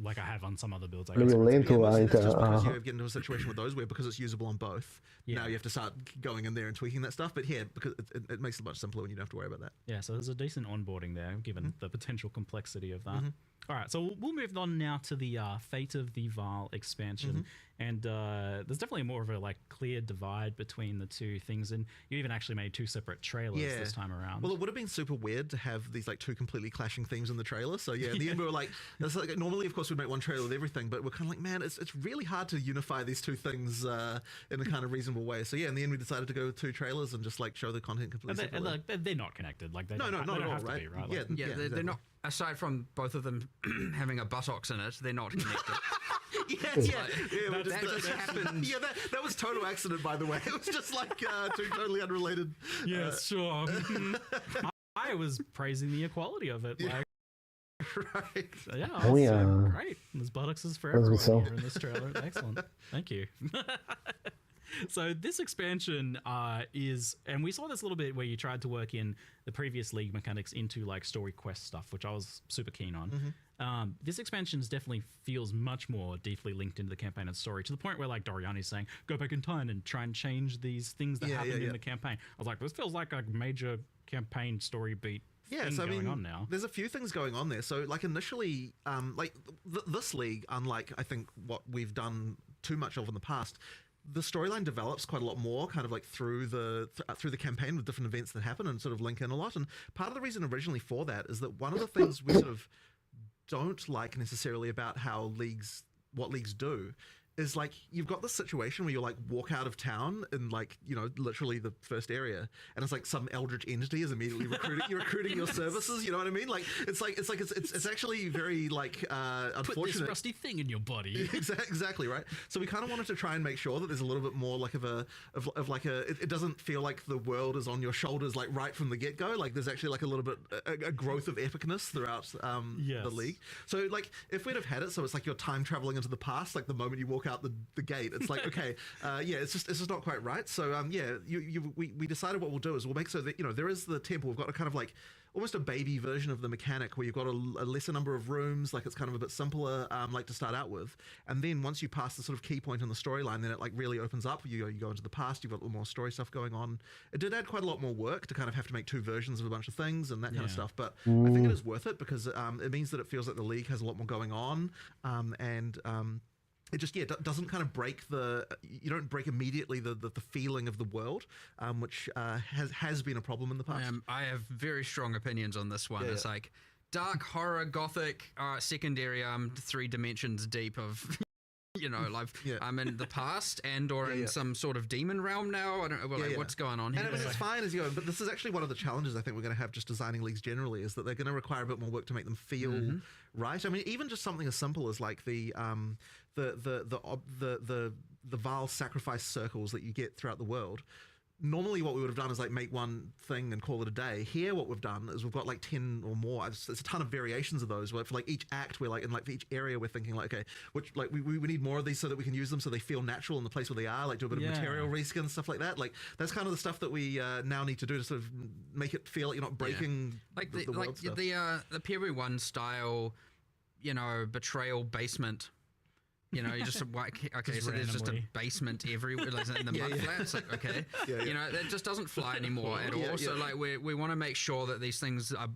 Like I have on some other builds. I Meio guess. lento lá, That's just então. because you get into a situation with those where because it's usable on both, now you have to start going in there and tweaking that stuff. But here, because it makes it much simpler when you don't have to worry about that. Yeah, so there's a decent onboarding there, given the potential complexity of that. All right, so we'll move on now to the Fate of the Val expansion, and there's definitely more of a like clear divide between the two things, and you even actually made two separate trailers this time around. Well, it would have been super weird to have these like two completely clashing themes in the trailer. So yeah, in the end we were like, that's like normally of course we'd make one trailer with everything, but we're kind of like, man, it's really hard to unify these two things in a kind of reasonable way. So yeah, in the end we decided to go with two trailers and just like show the content completely separately. They're not connected. Like they not don't at all, have to right? be, right? Yeah, Like, Yeah, they're exactly. not. Aside from both of them having a buttocks in it, they're not connected. That just happened. Yeah, that was total accident, by the way. It was just like two totally unrelated. Yes, sure. I was praising the equality of it. Like, Right. yeah, Oh, yeah. great. There's buttocks for As we everyone saw. here in this trailer. Excellent. Thank you. So this expansion is, and we saw this a little bit where you tried to work in the previous League mechanics into like story quest stuff, which I was super keen on. This expansion definitely feels much more deeply linked into the campaign and story, to the point where like Doriani's saying, go back in time and try and change these things that happened in the campaign. I was like, this feels like a major campaign story beat Yeah, thing so I going mean, on now. there's a few things going on there. So like initially, this league, unlike I think what we've done too much of in the past, the storyline develops quite a lot more, kind of like through the campaign with different events that happen and sort of link in a lot. And part of the reason originally for that is that one of the things we sort of don't like necessarily about what leagues do is like you've got this situation where you like walk out of town in like, you know, literally the first area, and it's like some eldritch entity is immediately recruiting your services. You know what I mean? Like it's actually very like unfortunate. Put this rusty thing in your body. Exactly right. So we kind of wanted to try and make sure that there's a little bit more like it doesn't feel like the world is on your shoulders like right from the get go. Like there's actually like a little bit a growth of epicness throughout the league. So like if we'd have had it so it's like you're time traveling into the past, like the moment you walk out the gate, it's like okay, it's just not quite right. So we decided what we'll do is we'll make so that, you know, there is the temple. We've got a kind of like almost a baby version of the mechanic where you've got a lesser number of rooms, like it's kind of a bit simpler, like to start out with. And then once you pass the sort of key point in the storyline, then it like really opens up. You go into the past, you've got a little more story stuff going on. It did add quite a lot more work to kind of have to make two versions of a bunch of things and that kind of stuff. But I think it is worth it because it means that it feels like the league has a lot more going on, it just doesn't kind of you don't break immediately the feeling of the world, which has been a problem in the past. I have very strong opinions on this one. It's like dark horror, gothic, secondary. 3 dimensions deep of. You know, like I'm in the past or in some sort of demon realm now. I don't know what's going on here. And it's fine as you go, but this is actually one of the challenges I think we're going to have just designing leagues generally is that they're going to require a bit more work to make them feel right. I mean, even just something as simple as like the vile sacrifice circles that you get throughout the world. Normally what we would have done is like make one thing and call it a day. Here what we've done is we've got like 10 or more. It's a ton of variations of those where for like each act we're like, in like for each area we're thinking like, okay, which like we need more of these so that we can use them so they feel natural in the place where they are, like do a bit of material reskin, stuff like that. Like that's kind of the stuff that we now need to do to sort of make it feel like you're not breaking like the world stuff. The POE 1 style, you know, betrayal basement. You know, you just okay. So there's just a basement everywhere in the mud flats. Like, okay, you know, that just doesn't fly anymore at all. So like we want to make sure that these things are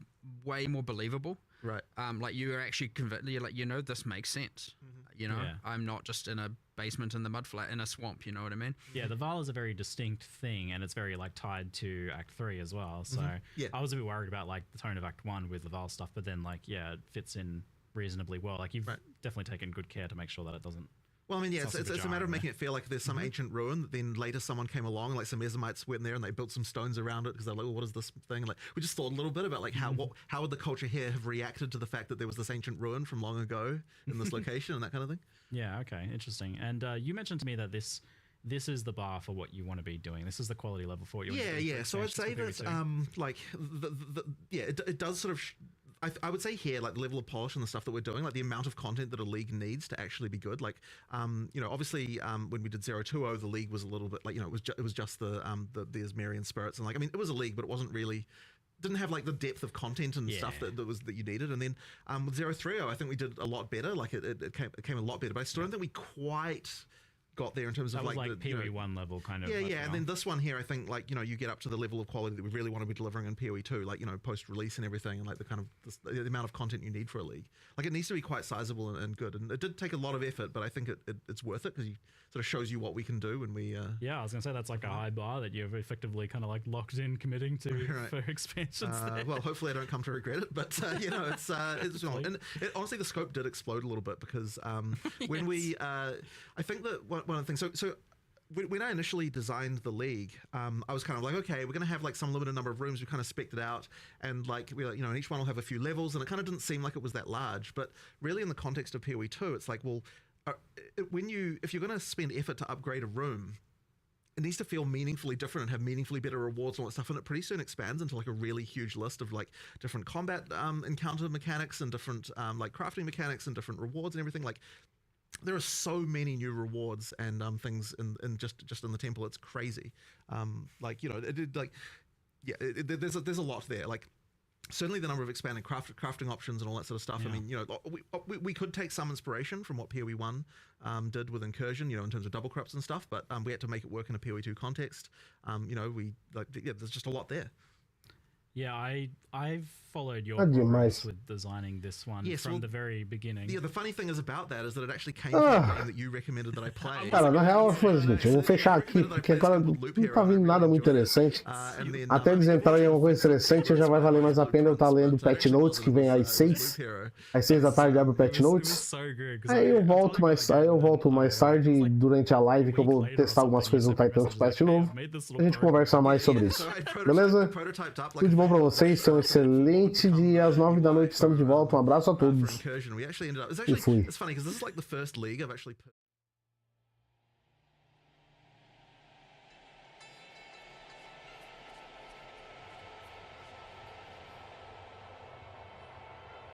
way more believable. Right. Like you are actually convinced. You're like, you know, this makes sense. You know, I'm not just in a basement in the mud flat in a swamp. You know what I mean? Yeah, the Val is a very distinct thing, and it's very like tied to Act 3 as well. So I was a bit worried about like the tone of Act 1 with the Val stuff, but then like it fits in reasonably well. Like you've definitely taken good care to make sure that it doesn't. Well, I mean, it's a matter of making it feel like there's some ancient ruin that then later someone came along, like some Ezomites went in there and they built some stones around it because they're like, well, what is this thing? And like we just thought a little bit about like how would the culture here have reacted to the fact that there was this ancient ruin from long ago in this location and that kind of thing. Yeah, okay, interesting. And you mentioned to me that this is the bar for what you want to be doing. This is the quality level for what you want to be doing. So I'd say that like it does sort of I would say here, like the level of polish and the stuff that we're doing, like the amount of content that a league needs to actually be good. Like, you know, obviously when we did 020, the league was a little bit like, you know, it was just the Asmerian spirits. And like, I mean, it was a league, but it wasn't really, didn't have like the depth of content and stuff that you needed. And then with 030, I think we did a lot better. Like it came a lot better, but I still don't think we quite got there in terms of that was like the POE 1 level kind of. And then this one here, I think like, you know, you get up to the level of quality that we really want to be delivering in POE 2, like, you know, post release and everything, and like the kind of the amount of content you need for a league. Like it needs to be quite sizable and good, and it did take a lot of effort, but I think it's worth it because you sort of shows you what we can do when we I was gonna say that's like a high bar that you've effectively kind of like locked in committing to for expansions well, hopefully I don't come to regret it, but you know, it's and honestly the scope did explode a little bit because when we I think that one of the things so when I initially designed the league, I was kind of like, okay, we're going to have like some limited number of rooms. We kind of spec'd it out, and like we, you know, and each one will have a few levels, and it kind of didn't seem like it was that large. But really, in the context of POE 2, it's like, well, if you're going to spend effort to upgrade a room, it needs to feel meaningfully different and have meaningfully better rewards and all that stuff. And it pretty soon expands into like a really huge list of like different combat encounter mechanics and different like crafting mechanics and different rewards and everything. Like, there are so many new rewards and things in just in the temple. It's crazy. Like, you know, there's a lot there. Like, certainly the number of expanded crafting options and all that sort of stuff. I mean, you know, we could take some inspiration from what POE 1 did with Incursion, you know, in terms of double crops and stuff, but we had to make it work in a POE 2 context. You know, there's just a lot there. Yeah, I've followed your demais. progress with designing this one Yes, from well, the very beginning. Yeah, the funny thing is about that is that it actually came from a game that you recommended that I play. Cara, na real foi o seguinte, eu vou fechar aqui, porque agora não tá vindo nada muito interessante. Até eles entrarem em alguma coisa interessante, já vai valer mais a pena eu estar lendo o Patch Notes, que vem às 6. Às 6 da tarde abre o Patch Notes. Aí eu volto mais tarde, durante a live, que eu vou testar algumas coisas no Titan's Quest de novo. A gente conversa mais sobre isso. Beleza? Tudo de bom pra vocês, tenham um excelente dia. Às 9 da noite estamos de volta. Um abraço a todos. E fui.